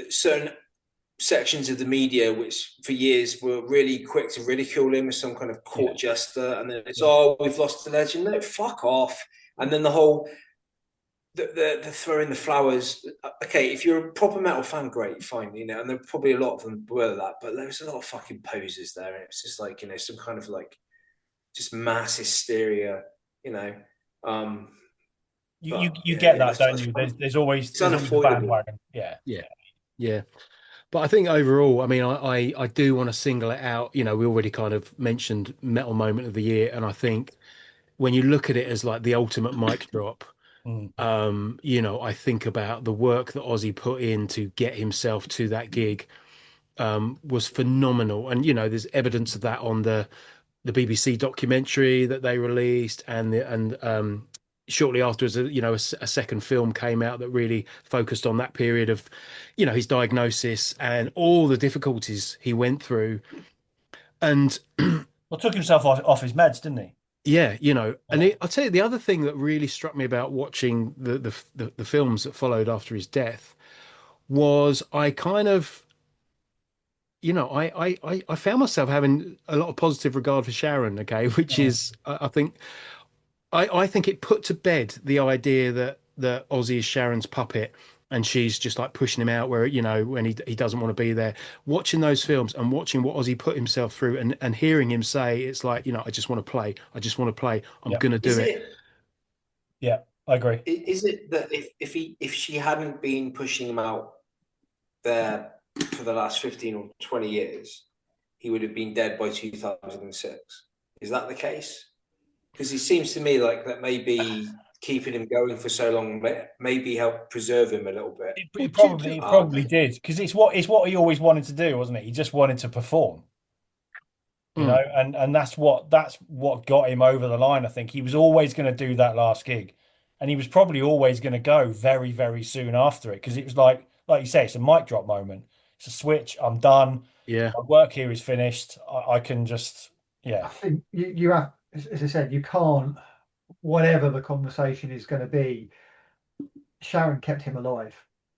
certain sections of the media which for years were really quick to ridicule him as some kind of yeah, court jester, and then it's yeah, we've lost the legend. No, fuck off. And then the whole the throwing the flowers. Okay, if you're a proper metal fan, great, fine, and there are probably a lot of them were that, but there was a lot of fucking posers there, and it was just like some kind of like just mass hysteria, you know. Um, you yeah, get that, it's, don't it's, you? There's always a unavoidable. bandwagon. Yeah, yeah, yeah. But I think overall, I mean, I do want to single it out. We already kind of mentioned metal moment of the year, and I think when you look at it as like the ultimate mic drop, mm, I think about the work that Ozzy put in to get himself to that gig, was phenomenal. And there's evidence of that on the BBC documentary that they released, and shortly afterwards, a second film came out that really focused on that period of, his diagnosis and all the difficulties he went through. And well, took himself off his meds, didn't he? Yeah, I'll tell you the other thing that really struck me about watching the films that followed after his death was I kind of, I found myself having a lot of positive regard for Sharon, okay, which Mm. is I think I think it put to bed the idea that Ozzy is Sharon's puppet and she's just like pushing him out where, when he doesn't want to be there. Watching those films and watching what Ozzy put himself through and hearing him say, it's like, I just want to play. I just want to play. I'm Yeah, gonna do Is it. it yeah, I agree. is it that if she hadn't been pushing him out there for the last 15 or 20 years, he would have been dead by 2006? Is that the case? Because it seems to me like that maybe keeping him going for so long maybe help preserve him a little bit. It, Well, it probably it Um, probably did because it's what he always wanted to do, wasn't it? He just wanted to perform, mm, and that's what got him over the line. I think he was always going to do that last gig, and he was probably always going to go very, very soon after it because it was like you say, it's a mic drop moment. It's a switch. I'm done. yeah, My work here is finished. I can just, I yeah, think you have, as I said, you can't, whatever the conversation is going to be, Sharon kept him alive.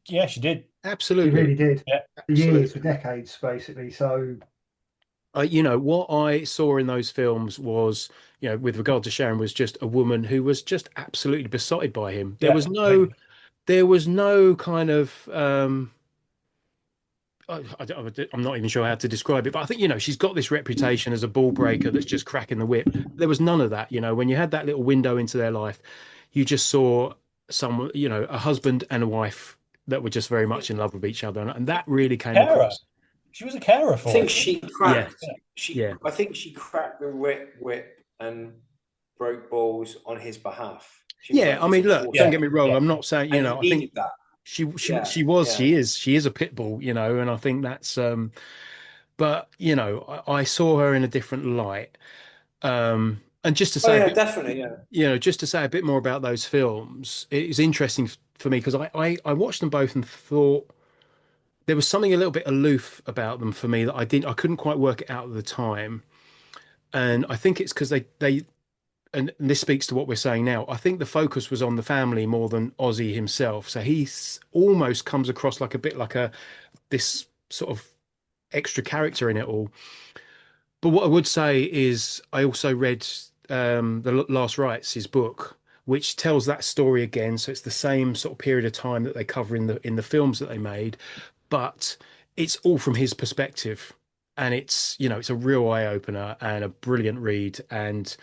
yeah, she did. She absolutely. really did. Yeah, For years, for Absolutely. decades, basically. So What I saw in those films was, with regard to Sharon, was just a woman who was just absolutely besotted by him. There yeah, was no, completely. there was no kind of, I'm not even sure how to describe it, but I think, she's got this reputation as a ball breaker that's just cracking the whip. There was none of that. When you had that little window into their life, you just saw someone, a husband and a wife that were just very much in love with each other. And that really came Carer. across. She was a carer I for think him. she Yeah. cracked. She, Yeah. I think she cracked the whip and broke balls on his behalf. She was Yeah. like I his mean, look, don't Yeah, get enforcer, me wrong. yeah, I'm not saying, and he I think needed that. Yeah, yeah. she is a pit bull, and I think that's, but, I saw her in a different light. And just to Oh say a yeah, bit, definitely. Yeah. just to say a bit more about those films, it was interesting for me because I watched them both and thought there was something a little bit aloof about them for me that I couldn't quite work it out at the time. And I think it's because and this speaks to what we're saying now. I think the focus was on the family more than Ozzy himself. So he almost comes across like a bit like this sort of extra character in it all. But what I would say is, I also read the Last Rites, his book, which tells that story again. So it's the same sort of period of time that they cover in the films that they made, but it's all from his perspective, and it's a real eye opener and a brilliant read. And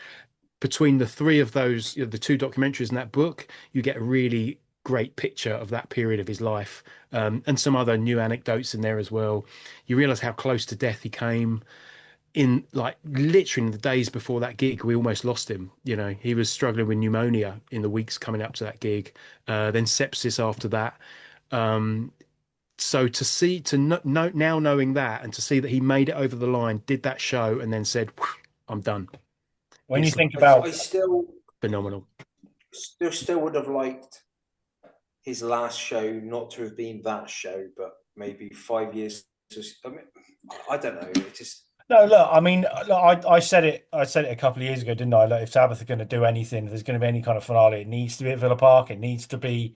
between the three of those, the two documentaries in that book, you get a really great picture of that period of his life, and some other new anecdotes in there as well. You realize how close to death he came in, like literally in the days before that gig. We almost lost him. He was struggling with pneumonia in the weeks coming up to that gig, then sepsis after that. Um, so now knowing that, and to see that he made it over the line, did that show, and then said, "I'm done." when you It's think I about phenomenal. still would have liked his last show not to have been that show, but maybe 5 years. I mean, I don't know. It just no, look, I mean, look, I said it a couple of years ago, didn't I? Like, if Sabbath are going to do anything, if there's going to be any kind of finale, it needs to be at Villa Park. It needs to be,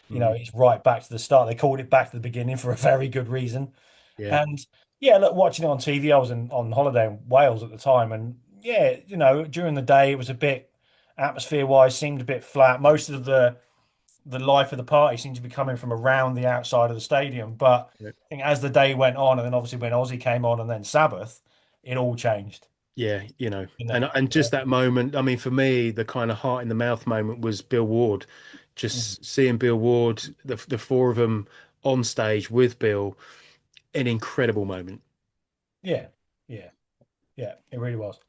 Mm, it's right back to the start. They called it back to the beginning for a very good reason. yeah, And yeah, look, watching it on TV, I was on holiday in Wales at the time, and yeah, during the day it was a bit atmosphere wise seemed a bit flat. Most of the life of the party seemed to be coming from around the outside of the stadium. But yeah, I think as the day went on, and then obviously when Ozzy came on, and then Sabbath, it all changed. yeah. Didn't And just that moment. I mean, for me, the kind of heart in the mouth moment was Bill Ward. it? Just seeing Bill Ward, the four of them on stage with Bill, an incredible moment. Yeah, yeah, yeah. It really was.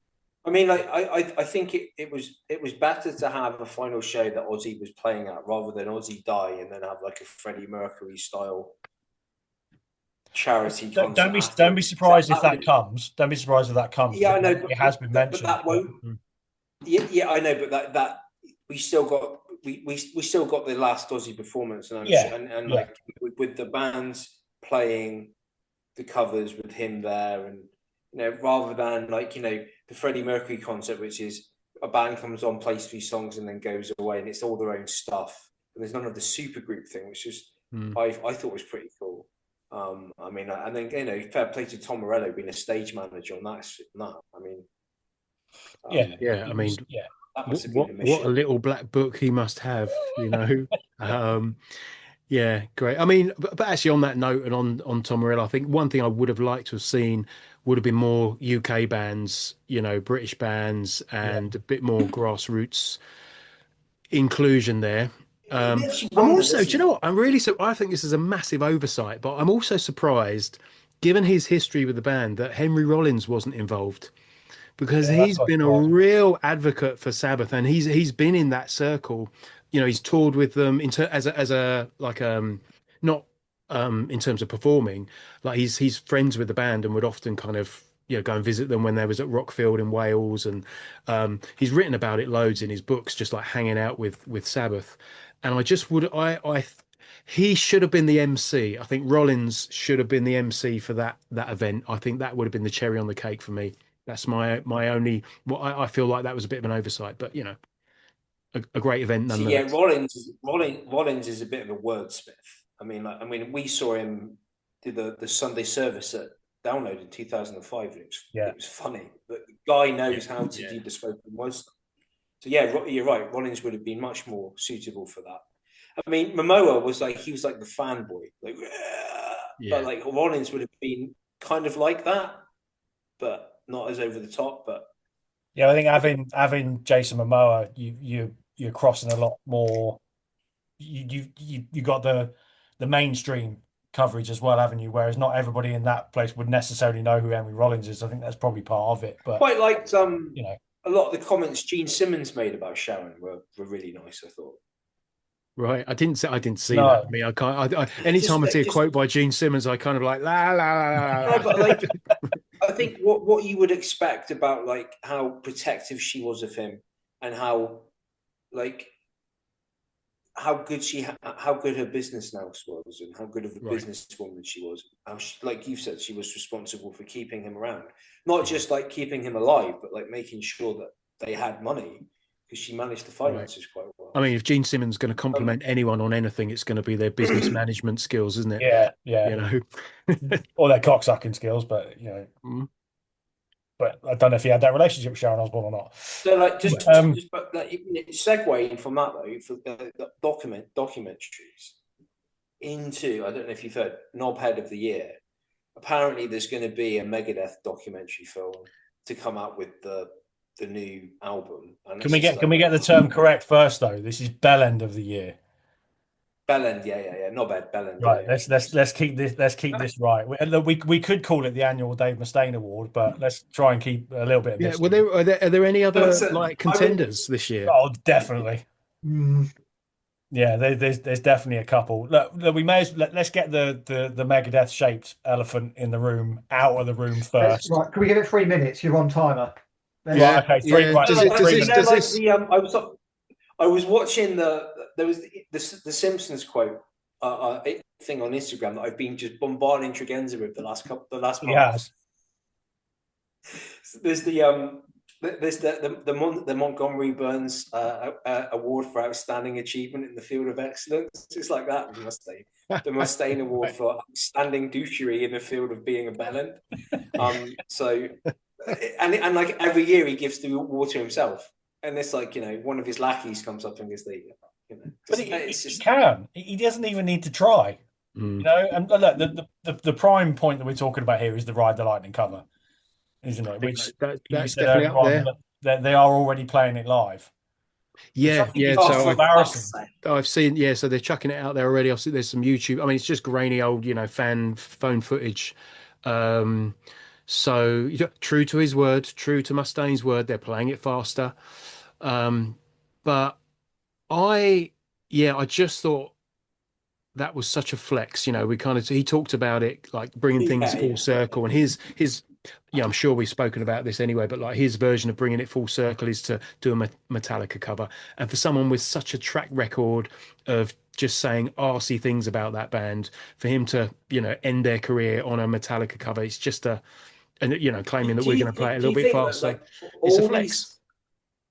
I mean, like I think it was better to have a final show that Ozzy was playing at rather than Ozzy die and then have like a Freddie Mercury style charity Don't concert be afterwards. surprised if That would that have, comes. Don't be surprised if that comes yeah, I because know, it has been but mentioned. that won't. Yeah, I know, but that we still got the last Ozzy performance, and I'm sure, Yeah, and yeah, like with the bands playing the covers with him there, and rather than like the Freddie Mercury concert, which is a band comes on, plays 3 songs, and then goes away, and it's all their own stuff. And there's none of the super group thing, which is I thought was pretty cool. I mean, and then fair play to Tom Morello being a stage manager on that. I mean, yeah. I mean, yeah. that must have been a what a mission. little black book he must have, you know. Yeah, great. I mean, but actually, on that note, and on Tom Morello, I think one thing I would have liked to have seen would have been more UK bands, you know, British bands, Yeah. and a bit more grassroots inclusion there. It makes you I'm wonder, also, do doesn't you it? know what? I think this is a massive oversight, but I'm also surprised, given his history with the band, that Henry Rollins wasn't involved because Yeah, that's he's quite been a surprising. real advocate for Sabbath, and he's been in that circle. You know, he's toured with them as a like not in terms of performing, like he's friends with the band and would often kind of go and visit them when they was at Rockfield in Wales, and he's written about it loads in his books, just like hanging out with Sabbath. And I just would I he should have been the MC. I think Rollins should have been the MC for that event. I think that would have been the cherry on the cake for me. That's my only. Well, I feel like that was a bit of an oversight, but a great event See, yeah, nonetheless. Rollins is a bit of a wordsmith. We saw him do the Sunday service at Download in 2005. And Yeah. it was funny, but the guy knows Yeah, how to yeah. do the spoken word stuff. So yeah, you're right. Rollins would have been much more suitable for that. I mean, Momoa was like the fanboy, like, but Yeah. like Rollins would have been kind of like that, but not as over the top. But Yeah, I think having Jason Momoa, you're crossing a lot more. You got the mainstream coverage as well, haven't you? Whereas not everybody in that place would necessarily know who Henry Rollins is. I think that's probably part of it. But quite liked you know, a lot of the comments Gene Simmons made about Sharon were really nice. I thought. Right. I didn't see that. I no, mean, I can't. Anytime I see a Just quote by Gene Simmons, I kind of like la la la la no, la. but like I think what you would expect about like how protective she was of him, and how like how good her business now was, and how good of a Right. businesswoman she was. How she, like you said, she was responsible for keeping him around, not Yeah. just like keeping him alive, but like making sure that they had money, because she managed the Right. finances quite well. I mean, if Gene Simmons is going to Um, compliment anyone on anything, it's going to be their business management skills, isn't it? yeah, yeah, You know. all their cocksucking skills, but Mm. but I don't know if he had that relationship with Sharon Osbourne or not. so like Um, but like segueing from that though, for the documentaries into, I don't know if you've heard, Knobhead of the Year. Apparently, there's going to be a Megadeth documentary film to come out with the new album, and can it's we just get like the term correct first though? This is Bell End of the Year. Bellend, yeah, Knobhead, Bellend, Right, yeah. let's keep this right. We could call it the annual Dave Mustaine Award, but let's try and keep a little bit of Yeah. this. Well, are there any other Listen, like contenders this year? Oh, definitely. Mm, Yeah, there's definitely a couple. Look, we may let's get the Megadeth shaped elephant in the room out of the room first. right. Can we give it 3 minutes? You're on timer. Right, Yeah. okay, Yeah. right, Does it? Does three this? minutes. Does this? I was watching there was the Simpsons quote thing on Instagram that I've been just bombarding Tregenza with the last He month. has. There's the Montgomery Burns Award for Outstanding Achievement in the Field of Excellence. It's like that with Mustaine. The Mustaine Award Right. for Outstanding Douchery in the Field of Being a Bellend. So, and like every year he gives the award to himself, and it's like one of his lackeys comes up and gives But it's he just can. He doesn't even need to try. Mm. And look, the prime point that we're talking about here is the Ride the Lightning cover, isn't I it? think Which you that's said definitely earlier up on there. that they are already playing it live, which I Yeah. think Yeah. is oh, just So for embarrassing. fuck's sake. I've seen. Yeah. So they're chucking it out there already. I've seen there's some YouTube. I mean, it's just grainy old, fan phone footage. Um, so true to his word, true to Mustaine's word, they're playing it faster. Um, but I, yeah, I just thought that was such a flex. He talked about it like bringing things Yeah, full circle, and his yeah, I'm sure we've spoken about this anyway, but like his version of bringing it full circle is to do a Metallica cover. And for someone with such a track record of just saying arsey things about that band, for him to end their career on a Metallica cover, it's just and claiming that we're going to play it a do little you bit think that faster, like it's a all flex. these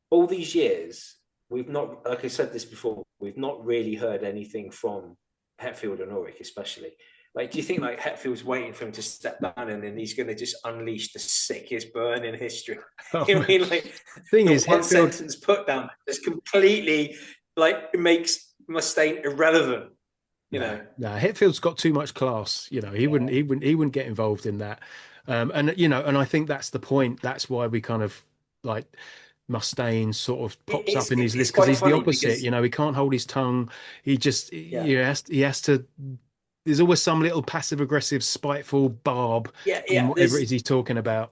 all these years, we've not, like I said this before, we've not really heard anything from Hetfield and Ulrich, especially. Like, do you think like Hetfield's waiting for him to step down and then he's going to just unleash the sickest burn in history? I mean, like Thing the is, one Hetfield, sentence put down just completely like it makes Mustaine irrelevant. You know, Hetfield's got too much class. You know, he wouldn't get involved in that. And you know, and I think that's the point. That's why we kind of like Mustaine sort of pops up in these it's lists because quite he's the funny opposite. because You know, he can't hold his tongue. He just yeah, he has to. There's always some little passive aggressive, spiteful barb in yeah. whatever it is he's talking about.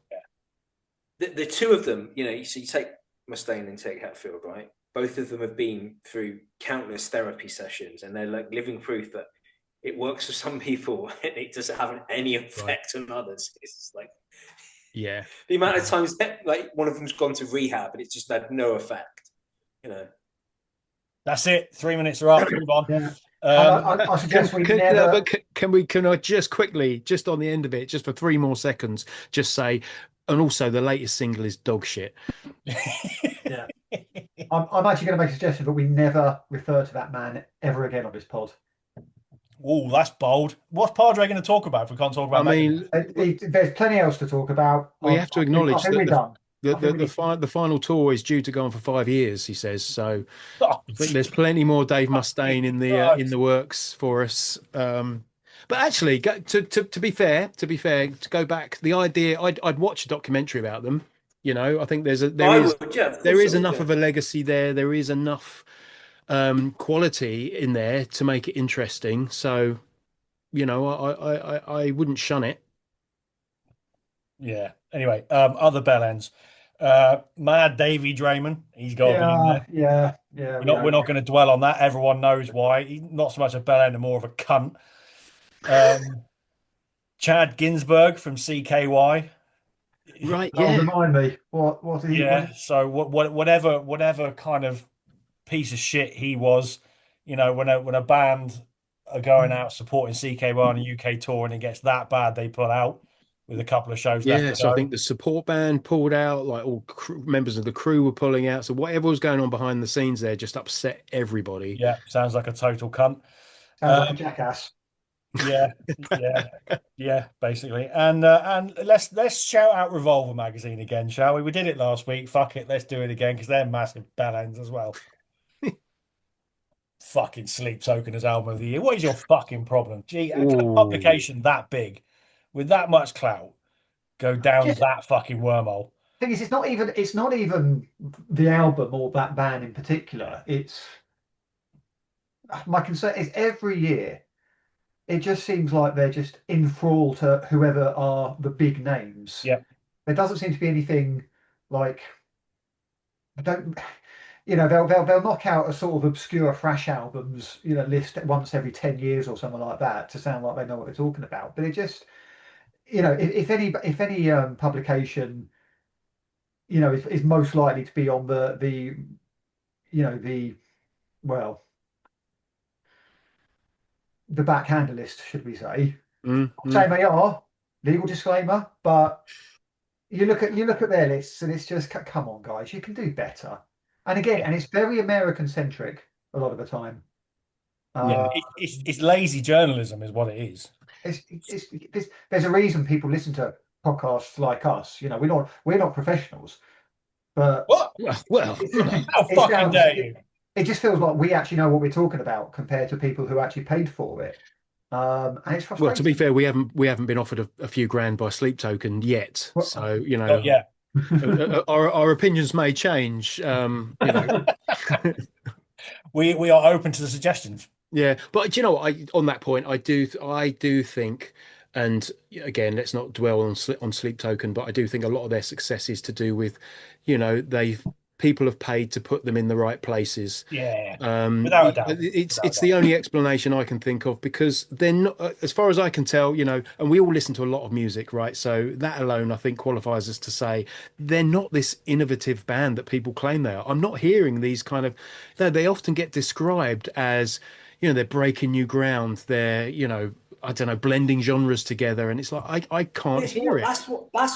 The two of them, you know, so you take Mustaine and take Hetfield, right? Both of them have been through countless therapy sessions, and they're like living proof that it works for some people and it doesn't have any effect on others. It's like Yeah, the amount of times that like one of them's gone to rehab and it just had no effect. You know, That's it. 3 minutes are up. Move on. Yeah. I suggest we never. but can I just quickly, just on the end of it, just for 3 more seconds, just say, and also the latest single is dog shit. Yeah. I'm actually going to make a suggestion, but we never refer to that man ever again on this pod. Oh, that's bold. What's Padre going to talk about if we can't talk about I mean, There's plenty else to talk about. we have to acknowledge I think we're that done. the final tour is due to go on for 5 years, he says. So Oh, I think there's plenty more Dave Mustaine in Christ. the works for us. But actually, to be fair, to go back, the idea I'd watch a documentary about them. You know, I think there is enough of a legacy there. There is enough quality in there to make it interesting. So, you know, I wouldn't shun it. Yeah. Anyway, other bellends. Mad Davy Draymond. He's got to be in there. Yeah. We're not going to dwell on that. Everyone knows why. He's not so much a bellend and more of a cunt. Chad Ginsberg from CKY. Right? Oh, Yeah. remind me what he. Yeah. So whatever kind of piece of shit he was, you know, when a band are going out supporting CKY on a UK tour and it gets that bad, they pull out with a couple of shows left Yeah, to so I go. think the support band pulled out, like all members of the crew were pulling out. So whatever was going on behind the scenes there just upset everybody. Yeah, sounds like a total cunt. Sounds like a jackass. Yeah, yeah, basically. And let's shout out Revolver magazine again, shall we? We did it last week. Fuck it, let's do it again because they're massive bellends as well. Fucking Sleep Token as album of the year. What is your fucking problem? Gee, how can a Ooh. publication that big with that much clout go down Just that fucking wormhole? thing is, it's not even the album or that band in particular. It's my concern is every year it just seems like they're just in thrall to whoever are the big names. Yeah. There doesn't seem to be anything like I don't you know they'll knock out a sort of obscure thrash albums list once every 10 years or something like that to sound like they know what they're talking about, but it just if any publication is most likely to be on the the well the backhander list, should we say. I'm saying they are, legal disclaimer, but you look at their lists and it's just come on guys, you can do better. And again, and it's very American centric a lot of the time. Yeah, it's lazy journalism, is what it is. There's a reason people listen to podcasts like us. We're not professionals, but What? Well, How fucking dare you? it just feels like we actually know what we're talking about compared to people who actually paid for it. And it's frustrating. well, to be fair, we haven't been offered a few grand by Sleep Token yet. Well, So, Yeah. our opinions may change. We are open to the suggestions. Yeah, but you know what? On that point, I do think, and again, let's not dwell on Sleep Token, but I do think a lot of their success is to do with, people have paid to put them in the right places. Yeah, without a doubt. It's the only explanation I can think of because they're not, as far as I can tell, and we all listen to a lot of music, right? So that alone, I think, qualifies us to say they're not this innovative band that people claim they are. I'm not hearing these kind of, they often get described as, they're breaking new ground. They're, I don't know, blending genres together, and it's like I can't hear it. That's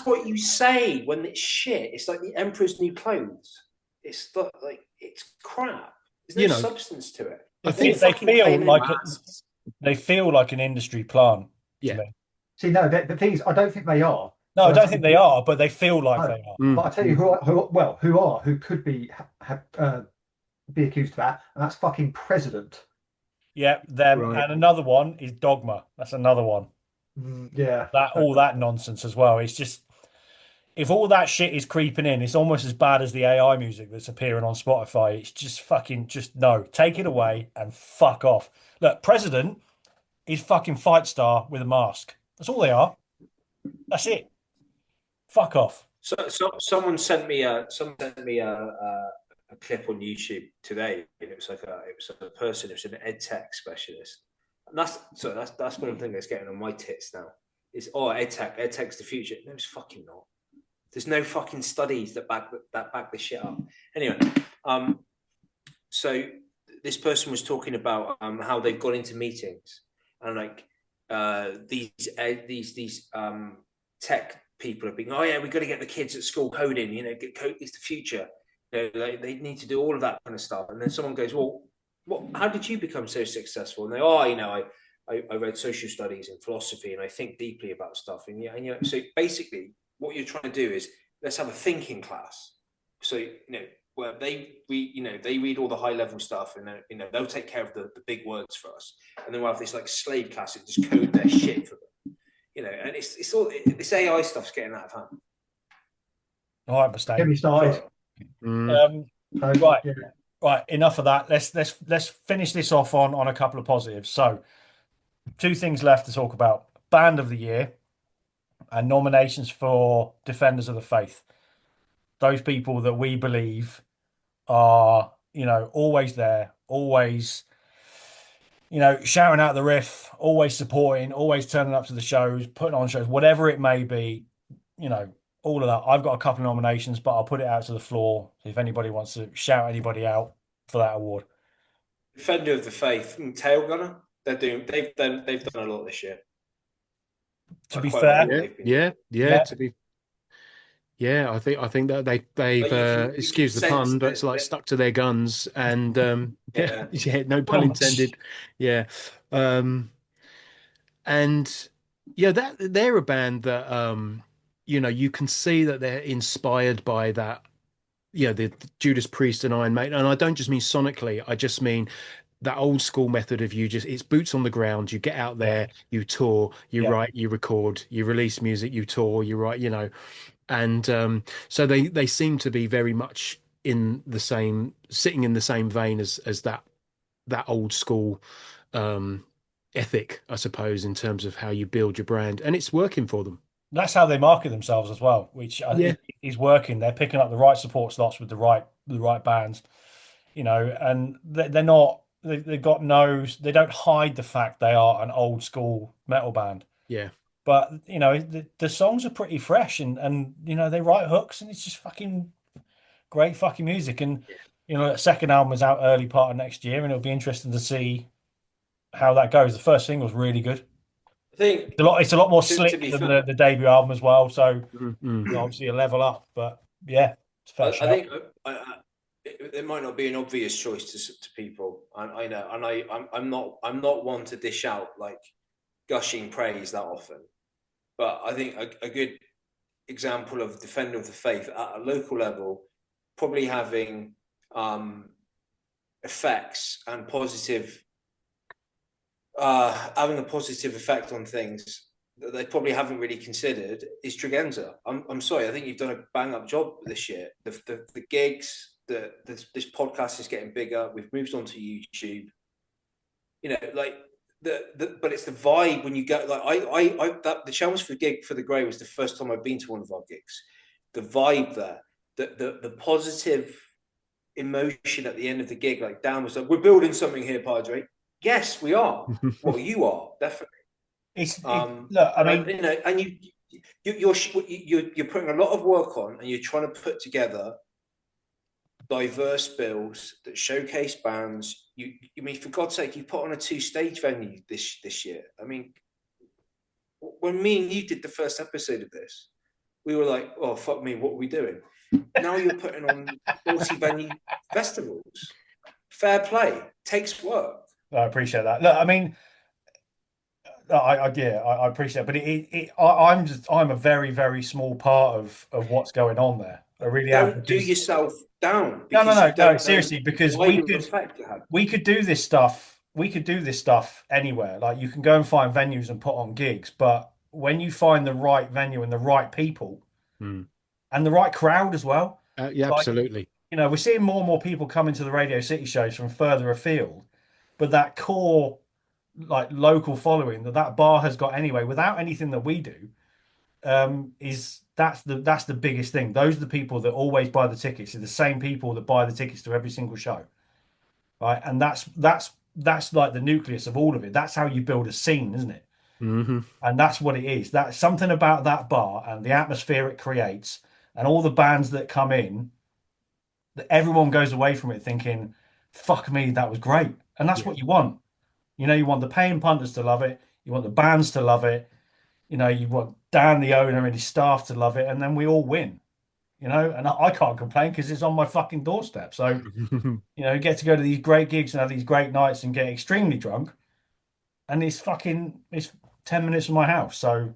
what you say when it's shit. It's like the Emperor's New Clothes. it's like it's crap. There's no You know, substance to it. I They, think, they Fucking feel pain in the like ass. they feel like an industry plant to yeah. me. See, no, the thing is, I don't think they are. No, I But I don't tell think you, they are, but they feel like no, they are. Mm, but I tell you mm. who could be accused of that, and that's fucking president. Yeah, them. Right. And another one is Dogma. That's another one. Yeah, That all that nonsense as well. It's just if all that shit is creeping in, it's almost as bad as the AI music that's appearing on Spotify. It's just fucking just no. Take it away and fuck off. Look, president is fucking fight star with a mask. That's all they are. That's it. Fuck off. So someone sent me a clip on YouTube today, and it was a person, it was an ed tech specialist, and that's one thing that's getting on my tits now. Is ed tech's the future? No, it's fucking not. There's no fucking studies that back this shit up. Anyway, so this person was talking about how they've gone into meetings and like these tech people have been, oh yeah, we've got to get the kids at school coding, get code is the future. They need to do all of that kind of stuff. And then someone goes, well, how did you become so successful? And they, I read social studies and philosophy, and I think deeply about stuff. And so basically, what you're trying to do is let's have a thinking class. So where they read all the high level stuff, and they'll take care of the big words for us, and then we'll have this like slave class that just code their shit for them. And it's all this AI stuff's getting out of hand. All right, get me mistake. started. Mm. Right, Yeah. right. Enough of that. Let's finish this off on a couple of positives. So, two things left to talk about: Band of the Year and nominations for Defenders of the Faith. Those people that we believe are, always there, always, shouting out the riff, always supporting, always turning up to the shows, putting on shows, whatever it may be, all of that. I've got a couple of nominations, but I'll put it out to the floor if anybody wants to shout anybody out for that award. Defender of the Faith, Tail Gunner. They've done a lot this year. To I be quite like fair, what Yeah, they've been yeah, doing. yeah. To be, yeah, I think that they've Like you can excuse the sense pun, but it's like that stuck to their guns, and yeah, yeah. yeah, no pun well, intended. Yeah, um, and yeah, that they're a band that you can see that they're inspired by that. Yeah, the Judas Priest and Iron Maiden, and I don't just mean sonically. I just mean that old school method of it's boots on the ground. You get out yeah, there, you tour, you yeah. write, you record, you release music, you tour, you write. And so they seem to be very much sitting in the same vein as that old school um, ethic, I suppose, in terms of how you build your brand, and it's working for them. That's how they market themselves as well, which Yeah, is working. They're picking up the right support slots with the right bands, and they're not. They've got no. They don't hide the fact they are an old school metal band, yeah, but the songs are pretty fresh, and they write hooks, and it's just fucking great fucking music. And the second album is out early part of next year, and it'll be interesting to see how that goes. The first single was really good. I think It's a lot more to slick be than fair, the debut album as well. So mm-hmm. obviously a level up, but yeah, it's a fair I shout. think it might not be an obvious choice to people. I know, and I'm not one to dish out like gushing praise that often, but I think a good example of defender of the faith at a local level, probably having effects and having a positive effect on things that they probably haven't really considered is Tregenza. I'm sorry, I think you've done a bang up job this year. The gigs, this podcast is getting bigger. We've moved on to YouTube. Like but it's the vibe when you go. Like the Chelmsford gig for the Grey was the first time I've been to one of our gigs. The vibe there, the positive emotion at the end of the gig, like Dan was like, "We're building something here, Padre." Yes, we are. Well, you are definitely. Look, I mean, And you're putting a lot of work on, and you're trying to put together diverse bills that showcase bands. You mean, for God's sake, you put on a 2-stage venue this year. I mean, when me and you did the first episode of this, we were like, oh fuck me, what are we doing? Now you're putting on multi-venue festivals. Fair play. Takes work. I appreciate that. Look, I mean, I appreciate it, but I'm a very, very small part of what's going on there. I really am Don't do because yourself down no, no, because you no, no, don't know seriously, the because wider effect it had. we could do this stuff. We could do this stuff anywhere. Like you can go and find venues and put on gigs, but when you find the right venue and the right people Mm. and the right crowd as well, Yeah, like absolutely. we're seeing more and more people coming to the Radio City shows from further afield, but that core like local following that bar has got anyway, without anything that we do, is that's the biggest thing. Those are the people that always buy the tickets. Are the same people that buy the tickets to every single show, right? And that's like the nucleus of all of it. That's how you build a scene, isn't it? Hmm. And that's what it is. That's something about that bar and the atmosphere it creates, and all the bands that come in. That everyone goes away from it thinking, "Fuck me, that was great," and that's Yeah. what you want. You want the paying punters to love it. You want the bands to love it. You want Dan, the owner, and his staff to love it, and then we all win. And I can't complain because it's on my fucking doorstep. So, get to go to these great gigs and have these great nights and get extremely drunk, and it's 10 minutes from my house. So,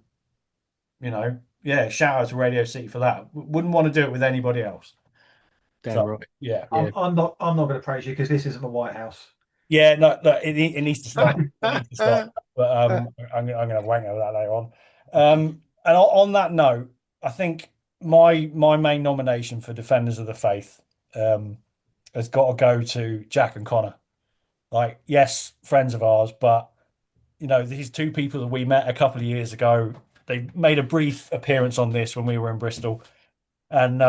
yeah, shout out to Radio City for that. Wouldn't want to do it with anybody else. Damn So, right. yeah, Yeah. I'm not going to praise you because this isn't the White House. yeah, no, it needs to stop. It needs to stop. But I'm gonna wank over that later on. And on that note, I think my main nomination for Defenders of the Faith has got to go to Jack and Connor. Like, yes, friends of ours, but these two people that we met a couple of years ago, they made a brief appearance on this when we were in Bristol. And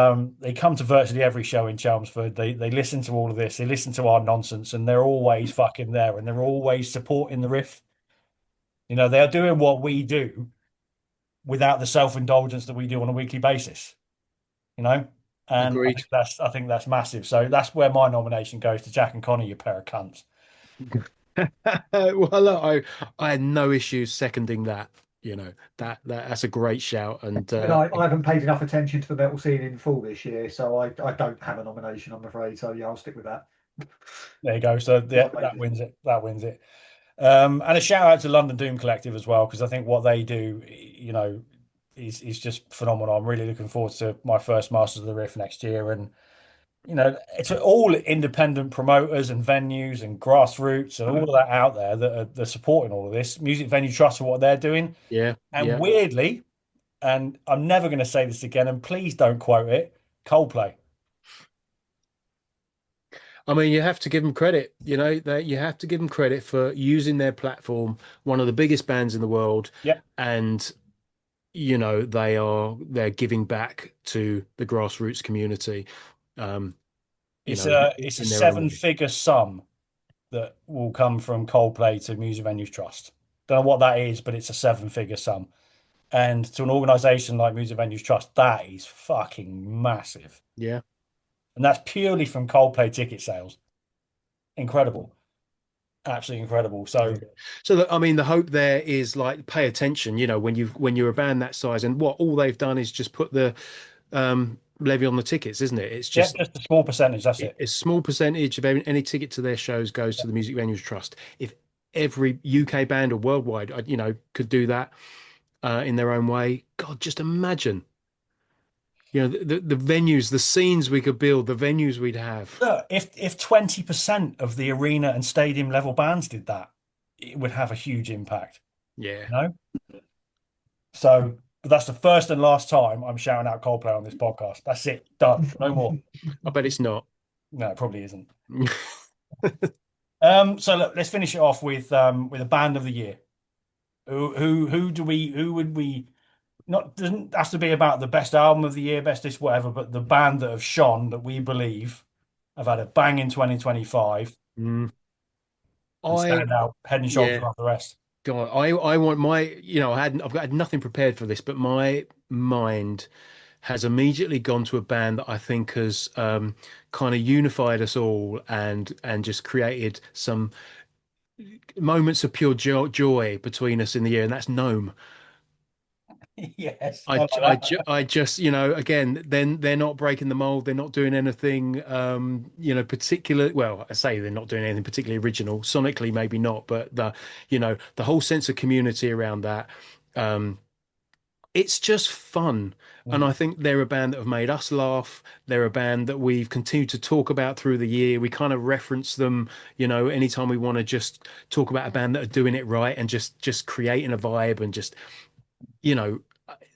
they come to virtually every show in Chelmsford. They listen to all of this. They listen to our nonsense, and they're always fucking there, and they're always supporting the riff. They are doing what we do without the self-indulgence that we do on a weekly basis. You know, and Agreed. I think that's massive. So that's where my nomination goes to Jack and Connor, you pair of cunts. Well, look, I had no issues seconding that. That's a great shout, and But I haven't paid enough attention to the metal scene in full this year, so I don't have a nomination, I'm afraid. So yeah, I'll stick with that. There you go. So yeah, Not that amazing. wins it. That wins it. And a shout out to London Doom Collective as well, because I think what they do, is just phenomenal. I'm really looking forward to my first Masters of the Riff next year, and it's all independent promoters and venues and grassroots and all of that out there that are supporting all of this. Music Venue Trust for what they're doing, yeah, and yeah. weirdly, and I'm never going to say this again, and please don't quote it, Coldplay. I mean, you have to give them credit. That you have to give them credit for using their platform, one of the biggest bands in the world, Yeah, and they're giving back to the grassroots community. Um, it's a in their own way. seven-figure sum that will come from Coldplay to Music Venues Trust. Don't know what that is, but it's a seven-figure sum. And to an organization like Music Venues Trust, that is fucking massive. Yeah. And that's purely from Coldplay ticket sales. Incredible. Absolutely incredible. So, So look, I mean, the hope there is like pay attention. When you're a band that size, and what all they've done is just put the levy on the tickets, isn't it? It's yeah, just just a small percentage. That's it. a small percentage of any ticket to their shows goes to the Music Venues Trust. If every UK band or worldwide, could do that in their own way, God, just imagine. The venues, the scenes we could build, the venues we'd have. Look, if 20% of the arena and stadium level bands did that, it would have a huge impact. Yeah. You know? So, but that's the first and last time I'm shouting out Coldplay on this podcast. That's it. Done. No more. I bet it's not. No, it probably isn't. So look, let's finish it off with a band of the year. Who would we not doesn't have to be about the best album of the year, best this, whatever, but the band that have shone that we believe have had a bang in 2025 Mm. and I stand out head and shoulders Yeah. above the rest. God, I want my, I've got nothing prepared for this, but my mind has immediately gone to a band that I think has kind of unified us all and just created some moments of pure joy between us in the year, and that's Gnome. Yes, I I, like that. I just, again, then they're not breaking the mold. They're not doing anything, particular. Well, I say they're not doing anything particularly original. Sonically, maybe not, but the whole sense of community around that, um, it's just fun. And I Mm. think they're a band that have made us laugh. They're a band that we've continued to talk about through the year. We kind of reference them, anytime we want to just talk about a band that are doing it right and just creating a vibe and just you know,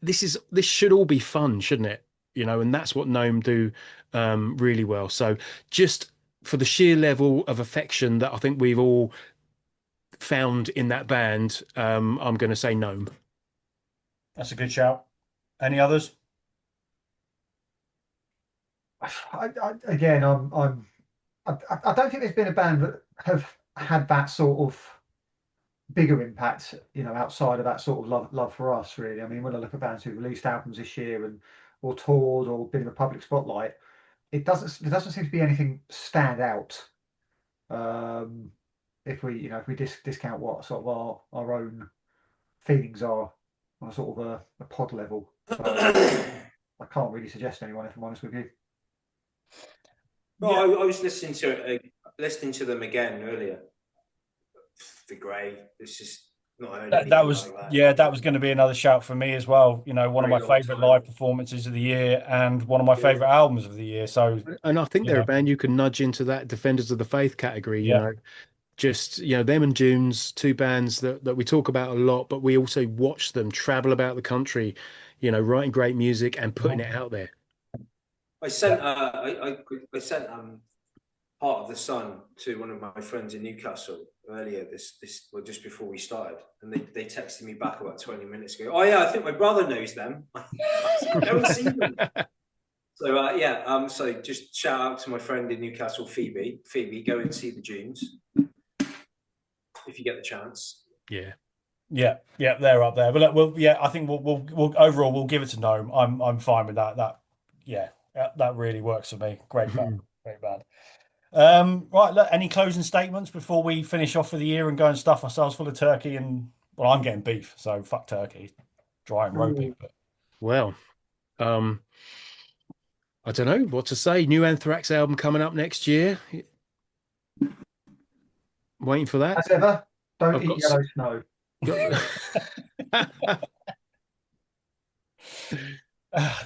this should all be fun, shouldn't it? And that's what Gnome do really well. So just for the sheer level of affection that I think we've all found in that band, I'm going to say Gnome. That's a good shout. Any others? Again, I don't think there's been a band that have had that sort of bigger impact, outside of that sort of love for us, really. I mean, when I look at bands who've released albums this year and or toured or been in the public spotlight, there doesn't seem to be anything stand out. Um, if we, if we discount what sort of our own feelings are on a sort of a pod level. I can't really suggest anyone, if I'm honest with you. No, Yeah, I was listening to them again earlier. The Grey. It's just not heard that anything was like that. yeah, that was going to be another shout for me as well. One of Very my long favorite time. live performances of the year and one of my Yeah. favorite albums of the year. So, And I think you they're a know, band you can nudge into that Defenders of the Faith category, yeah, just them and Dunes, two bands that we talk about a lot, but we also watch them travel about the country, writing great music and putting it Mhm. out there. I Yeah. sent I sent Part of the Sun to one of my friends in Newcastle earlier well, just before we started, and they texted me back about 20 minutes ago. Oh yeah, I think my brother knows them. I said, go and see them. So so just shout out to my friend in Newcastle, Phoebe. Phoebe, go and see the Dunes if you get the chance. Yeah. Yeah, they're up there. But look, yeah, I think we'll overall we'll give it to Gnome. I'm fine with that. Yeah, that really works for me. Great band, great band. Right, look, any closing statements before we finish off for the year and go and stuff ourselves full of turkey and well, I'm getting beef, so fuck turkey, dry and ropey. But Well, um, I don't know what to say. New Anthrax album coming up next year. Waiting for that. As ever, don't I've eat got, yellow snow. got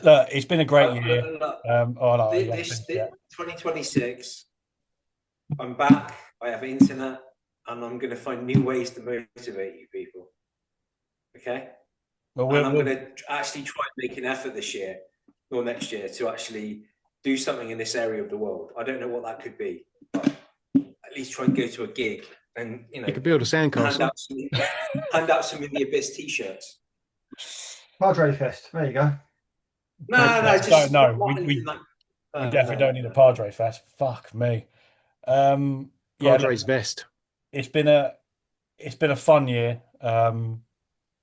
look, it's been a great year. Look, Oh no, yeah, this yeah. 2026, I'm back. I have internet, and I'm going to find new ways to motivate you people. Okay, Well, and I'm going to actually try and make an effort this year or next year to actually do something in this area of the world. I don't know what that could be, but at least try and go to a gig and you could build a hand sandcastle. out some in the Abyss t-shirts. Padre Fest. There you go. No, don't just know. not anything like. We definitely No. don't need a Padre Fest. Fuck me. Yeah, look, Padres vest. it's been a it's been a fun year.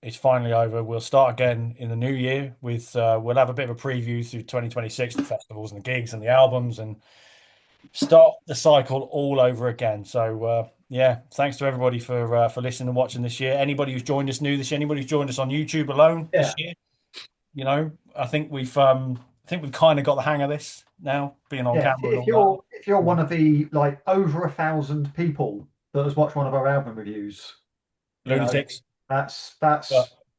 It's finally over. We'll start again in the new year with we'll have a bit of a preview through 2026, the festivals and the gigs and the albums, and start the cycle all over again. So yeah, thanks to everybody for listening and watching this year. Anybody who's joined us new this year, anybody who's joined us on YouTube alone this Yeah, year, I think we've kind of got the hang of this now, being on yeah. camera and all If you're one of the like over 1,000 people that has watched one of our album reviews, that. you know, Lunatics. that's But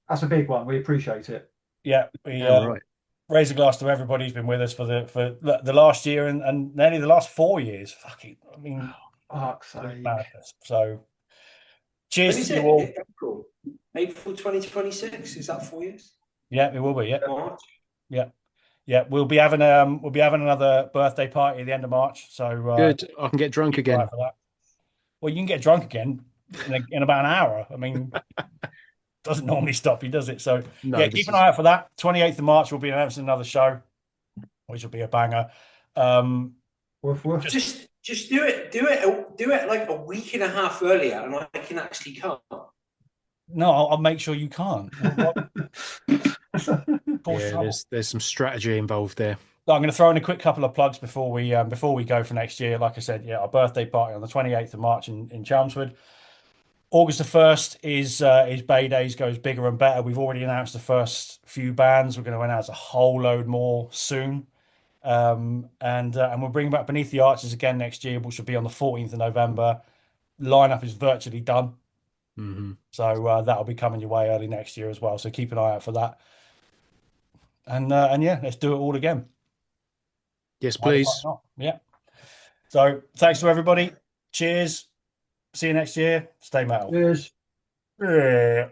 that's a big one. We appreciate it. yeah, we Damn right. raise a glass to everybody who's been with us for the last year and nearly the last 4 years. Fucking, I mean, Fuck's absolute sake. madness. So, When cheers is to you it? all. April 2026. Is that 4 years? Yeah, it will be. Yeah, March. yeah, yeah. We'll be having another birthday party at the end of March. So Good. I can get drunk keep an eye again. out for that. Well, you can get drunk again in about an hour. I mean, doesn't normally stop you, does it? So No, yeah, this keep an is eye out for that. 28th of March, we'll be announcing another show, which will be a banger. Woof woof. Just do it like a week and a half earlier, and I can actually come. No, I'll make sure you can't. yeah. There's some strategy involved there. I'm going to throw in a quick couple of plugs before we go for next year. Like I said, yeah, our birthday party on the 28th of March in Chelmsford. August the 1st is Bay Days goes bigger and better. We've already announced the first few bands. We're going to announce a whole load more soon. And we'll bring back Beneath the Arches again next year, which will be on the 14th of November. Lineup is virtually done. Mhm. So that'll be coming your way early next year as well. So keep an eye out for that. And yeah, let's do it all again. Yes, Why the fuck please. not? Yeah. So thanks to everybody. Cheers. See you next year. Stay metal. Cheers. Yeah.